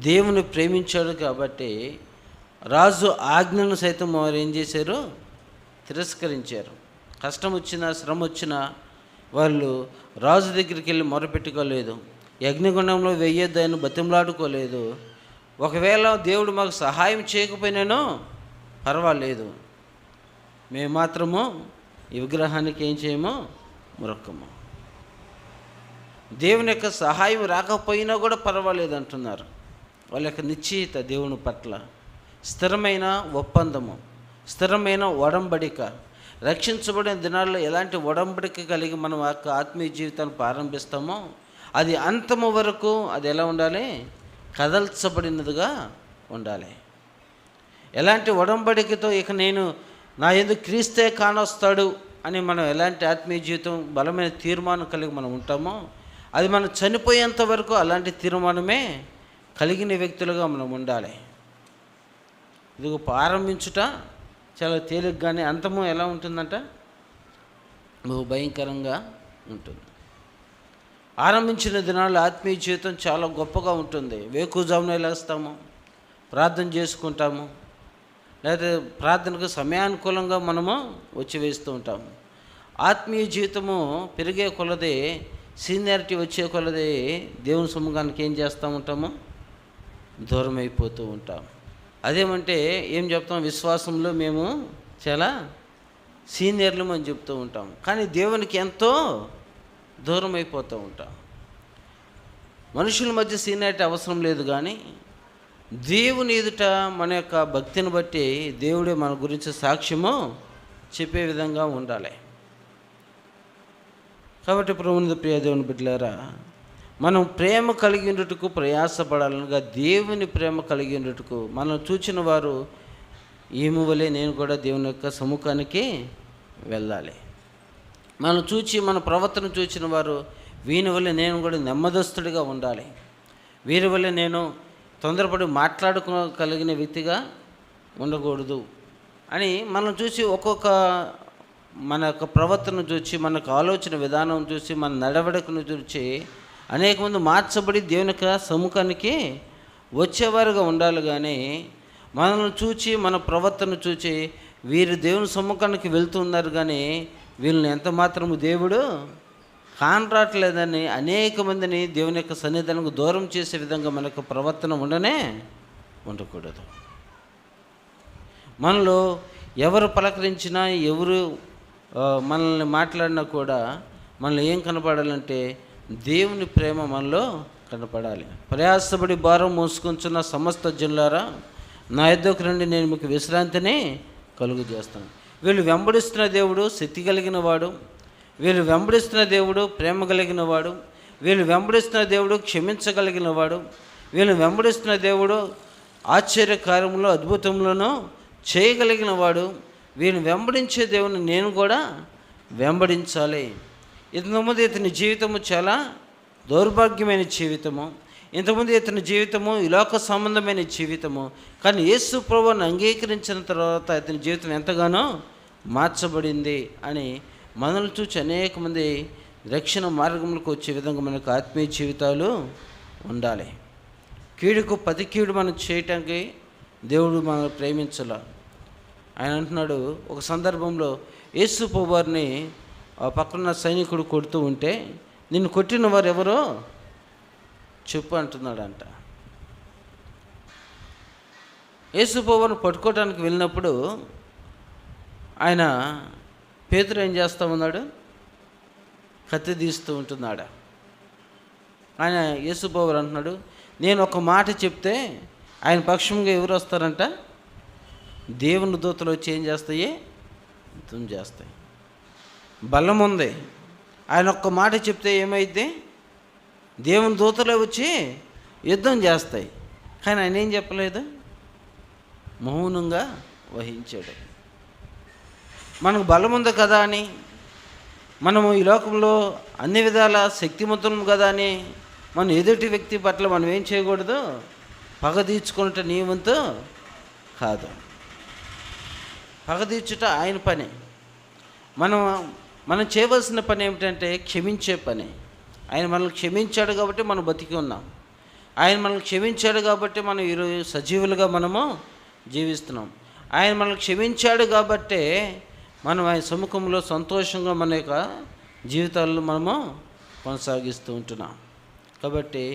దేవుని ప్రేమించాడు కాబట్టి రాజు ఆజ్ఞను సైతం వారు ఏం చేశారు, తిరస్కరించారు. కష్టం వచ్చినా శ్రమ వచ్చినా వాళ్ళు రాజు దగ్గరికి వెళ్ళి మొరపెట్టుకోలేదు, యజ్ఞగుండంలో వెయ్యొద్దు ఆయన బతిమలాడుకోలేదు. ఒకవేళ దేవుడు మాకు సహాయం చేయకపోయినానో పర్వాలేదు, మేము మాత్రము ఈ విగ్రహానికి ఏం చేయమో, మొరక్కము. దేవుని యొక్క సహాయం రాకపోయినా కూడా పర్వాలేదు అంటున్నారు. వాళ్ళ యొక్క నిశ్చయిత దేవుని పట్ల, స్థిరమైన ఒప్పందము, స్థిరమైన ఒడంబడిక. రక్షించబడిన దినాల్లో ఎలాంటి ఒడంబడిక కలిగి మనం ఆత్మీయ జీవితాన్ని ప్రారంభిస్తామో అది అంతము వరకు అది ఎలా ఉండాలి, కదల్చబడినదిగా ఉండాలి. ఎలాంటి ఒడంబడికతో ఇక నేను నా యందు క్రీస్తే కానొస్తాడు అని మనం ఎలాంటి ఆత్మీయ జీవితం బలమైన తీర్మానం కలిగి మనం ఉంటామో అది మనం చనిపోయేంత వరకు అలాంటి తీర్మానమే కలిగిన వ్యక్తులుగా మనం ఉండాలి. ఇది ప్రారంభించుట చాలా తేలిగ్గానే, అంతము ఎలా ఉంటుందంట, బహు భయంకరంగా ఉంటుంది. ఆరంభించిన దినాల్లో ఆత్మీయ జీవితం చాలా గొప్పగా ఉంటుంది. వేకువజామున లేస్తాము, ప్రార్థన చేసుకుంటాము, లేదా ప్రార్థనకు సమయానుకూలంగా మనము వచ్చి వేస్తూ ఉంటాము. ఆత్మీయ జీవితము పెరిగే కొలది, సీనియారిటీ వచ్చే కొలది దేవుని సముఖానికి ఏం చేస్తూ ఉంటాము? దూరం అయిపోతూ ఉంటాం. అదేమంటే ఏం చెప్తాం? విశ్వాసంలో మేము చాలా సీనియర్లు అని చెప్తూ ఉంటాం, కానీ దేవునికి ఎంతో దూరం అయిపోతూ ఉంటాం. మనుషుల మధ్య సీనియారిటీ అవసరం లేదు, కానీ దేవుని ఎదుట మన యొక్క భక్తిని బట్టి దేవుడే మన గురించి సాక్ష్యము చెప్పే విధంగా ఉండాలి. కాబట్టి ప్రభువునందు ప్రియ దేవుని బిడ్డలారా, మనం ప్రేమ కలిగి ఉండటకు ప్రయాసపడాలనగా, దేవుని ప్రేమ కలిగి ఉండటకు మనం చూచిన వారు ఈమె వలె నేను కూడా దేవుని యొక్క సముఖానికి వెళ్ళాలి. మనం చూచి మన ప్రవర్తన చూచిన వారు వీని వల్ల నేను కూడా నెమ్మదస్తుడిగా ఉండాలి, వీరి వల్ల నేను తొందరపడి మాట్లాడుకోగలిగిన వ్యక్తిగా ఉండకూడదు అని మనం చూసి ఒక్కొక్క మన యొక్క ప్రవర్తన చూసి, మనకు ఆలోచన విధానం చూసి, మన నడవడికను చూసి అనేక మంది మార్చబడి దేవుని యొక్క సముఖానికి వచ్చేవారుగా ఉండాలి. కానీ మనల్ని చూచి, మన ప్రవర్తన చూచి వీరు దేవుని సముఖానికి వెళ్తున్నారు, కానీ వీళ్ళని ఎంత మాత్రము దేవుడు కానరాట్లేదని అనేక మందిని దేవుని యొక్క సన్నిధానంకు దూరం చేసే విధంగా మన యొక్క ప్రవర్తన ఉండకూడదు. మనలో ఎవరు పలకరించినా, ఎవరు మనల్ని మాట్లాడినా కూడా మనలో ఏం కనపడాలంటే దేవుని ప్రేమ మనలో కనపడాలి. ప్రయాసపడి భారం మోసుకొంచున్న సమస్త జనులారా, నా యొద్దకు రండి, నేను మీకు విశ్రాంతిని కలుగు చేస్తాను. వీళ్ళు వెంబడిస్తున్న దేవుడు శక్తి కలిగిన వాడు, వీళ్ళు వెంబడిస్తున్న దేవుడు ప్రేమ కలిగిన వాడు, వీళ్ళు వెంబడిస్తున్న దేవుడు క్షమించగలిగిన వాడు, వీళ్ళు వెంబడిస్తున్న దేవుడు ఆశ్చర్యకార్యములు అద్భుతములను చేయగలిగిన వాడు. వీళ్ళని వెంబడించే దేవుని నేను కూడా వెంబడించాలి. ఇంతకుముందు ఇతని జీవితము చాలా దౌర్భాగ్యమైన జీవితము, ఇంతకుముందు ఇతని జీవితము ఈ లోక సంబంధమైన జీవితము, కానీ యేసు ప్రభువును అంగీకరించిన తర్వాత ఇతని జీవితం ఎంతగానో మార్చబడింది అని మనల్ని చూసి అనేక మంది రక్షణ మార్గంలోకి వచ్చే విధంగా మనకు ఆత్మీయ జీవితాలు ఉండాలి. కీడుకు ప్రతి కీడు మనం చేయటానికి దేవుడు మనల్ని ప్రేమించాల. ఆయన అంటున్నాడు, ఒక సందర్భంలో యేసు ప్రభువారిని పక్కన సైనికుడు కొడుతూ ఉంటే, నిన్ను కొట్టిన వారు ఎవరో చెప్పు అంటున్నాడంట. యేసు ప్రభువుని పట్టుకోవడానికి వెళ్ళినప్పుడు ఆయన పేతురు ఏం చేస్తూ ఉన్నాడు? కత్తి తీస్తూ ఉంటున్నాడు. ఆయన యేసు ప్రభువు అంటున్నాడు, నేను ఒక మాట చెప్తే ఆయన పక్షంగా ఎవరు వస్తారంట? దేవుని దూతలు వచ్చి ఏం చేస్తాయి? యుద్ధం చేస్తాయి. బలం ఉంది. ఆయన ఒక్క మాట చెప్తే ఏమైద్ది? దేవుని దూతలే వచ్చి యుద్ధం చేస్తాయి. కానీ ఆయన ఏం చెప్పలేదు, మౌనంగా వహించాడు. మనకు బలం ఉంది కదా అని, మనము ఈ లోకంలో అన్ని విధాల శక్తిమంతులం కదా అని మన ఎదుటి వ్యక్తి పట్ల మనం ఏం చేయకూడదు? పగ తీర్చుకున్నట్టు నీ వంతు కాదు. పగ తీర్చుట ఆయన పని. మనం చేయవలసిన పని ఏమిటంటే క్షమించే పని. ఆయన మనల్ని క్షమించాడు కాబట్టి మనం బతికి ఉన్నాం. ఆయన మనల్ని క్షమించాడు కాబట్టి మనం ఈరోజు సజీవులుగా మనము జీవిస్తున్నాం. ఆయన మనల్ని క్షమించాడు కాబట్టే మనం ఆయన సముఖంలో సంతోషంగా మన యొక్క జీవితాల్లో మనము కొనసాగిస్తూ ఉంటున్నాం. కాబట్టి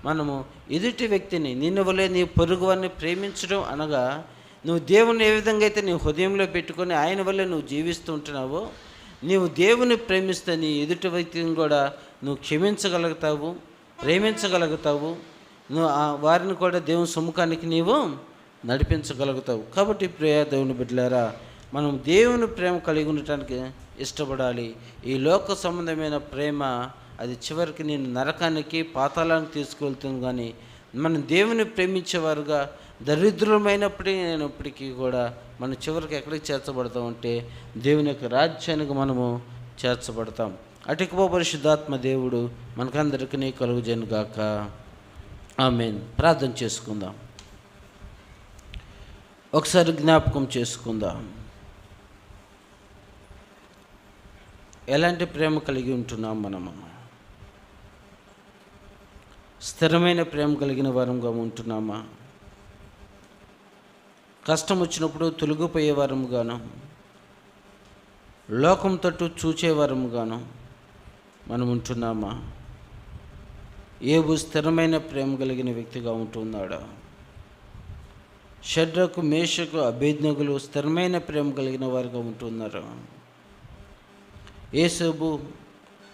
మనము ఎదుటి వ్యక్తిని నిన్ను వలె నీ పొరుగువారిని ప్రేమించడం అనగా, నువ్వు దేవుని ఏ విధంగా అయితే నీ హృదయంలో పెట్టుకొని ఆయన వల్లే నువ్వు జీవిస్తూ ఉంటున్నావో, నీవు దేవుని ప్రేమిస్తే నీ ఎదుటి వ్యక్తిని కూడా నువ్వు క్షమించగలుగుతావు, ప్రేమించగలుగుతావు, నువ్వు వారిని కూడా దేవుని సముఖానికి నీవు నడిపించగలుగుతావు. కాబట్టి ప్రియ దేవుని బిడ్డలారా, మనం దేవుని ప్రేమ కలిగి ఉండటానికి ఇష్టపడాలి. ఈ లోక సంబంధమైన ప్రేమ అది చివరికి నేను నరకానికి పాతాళానికి తీసుకువెళ్తుంది. కానీ మనం దేవుని ప్రేమించేవారుగా దరిద్రమైనప్పటికీ కూడా మనం చివరికి ఎక్కడికి చేర్చబడతామంటే దేవుని యొక్క రాజ్యానికి మనము చేర్చబడతాం. అటుకుపో పరిశుద్ధాత్మ దేవుడు మనకందరికీ కలుగుజేయుగాక. ఆమేన్. ప్రార్థన చేసుకుందాం. ఒకసారి జ్ఞాపకం చేసుకుందాం. ఎలాంటి ప్రేమ కలిగి ఉంటున్నాం మనము? స్థిరమైన ప్రేమ కలిగిన వారంగా ఉంటున్నామా? కష్టం వచ్చినప్పుడు తొలగిపోయే వారముగాను, లోకం తట్టు చూచేవారముగాను మనం ఉంటున్నామా? యోబు స్థిరమైన ప్రేమ కలిగిన వ్యక్తిగా ఉంటున్నాడా? షడ్రకు, మేషకు, అబేద్నెగోలు స్థిరమైన ప్రేమ కలిగిన వారుగా ఉంటున్నారు. యోసేపు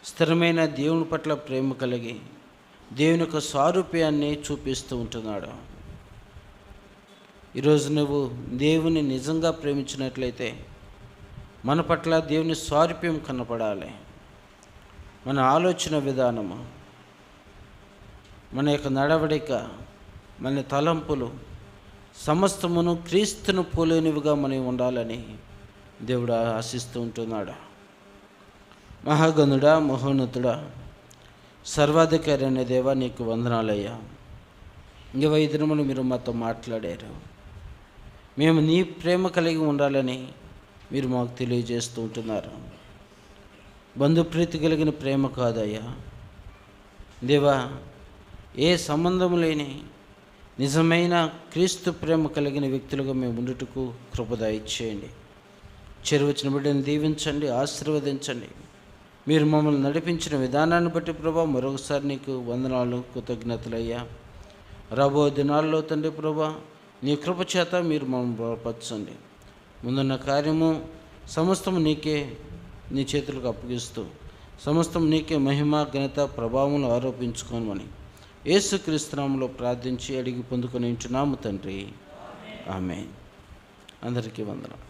స్థిరమైన దేవుని పట్ల ప్రేమ కలిగి దేవుని యొక్క సారూప్యాన్ని చూపిస్తూ ఉంటున్నాడు. ఈరోజు నువ్వు దేవుని నిజంగా ప్రేమించినట్లయితే మన పట్ల దేవుని సారూప్యం కనపడాలి. మన ఆలోచన విధానము, మన యొక్క నడవడిక, మన తలంపులు సమస్తమును క్రీస్తును పోలేనివిగా మనం ఉండాలని దేవుడు ఆశిస్తూ ఉంటున్నాడు. మహాగణుడా, మహోన్నతుడా, సర్వాధికారి అనే దేవా, నీకు వందనాలయ్యా. ఇంక ఈ దినములు మీరు మాతో మాట్లాడారు. మేము నీ ప్రేమ కలిగి ఉండాలని మీరు మాకు తెలియజేస్తూ ఉంటున్నారు. బంధుప్రీతి కలిగిన ప్రేమ కాదయ్యా దేవా, ఏ సంబంధం లేని నిజమైన క్రీస్తు ప్రేమ కలిగిన వ్యక్తులుగా మేము ఉండుటకు కృప దయచేయండి. చేరువచ్చిన బిడ్డను దీవించండి, ఆశీర్వదించండి. మీరు మమ్మల్ని నడిపించిన విధానాన్ని బట్టి ప్రభా మరొకసారి నీకు వందనాలు, కృతజ్ఞతలయ్యా. రాబో దినాల్లో తండ్రి ప్రభా నీ కృప చేత మీరు మమ్మల్ని బలపరచండి. ముందున్న కార్యము సమస్తము నీకే, నీ చేతులకు అప్పగిస్తూ సమస్తం నీకే మహిమ, ఘనత, ప్రభావం ఆరోపించుకోమని యేసుక్రీస్తు నామములో ప్రార్థించి అడిగి పొందుకొని ఉంటున్నాము తండ్రి. ఆమేన్. అందరికీ వందనాలు.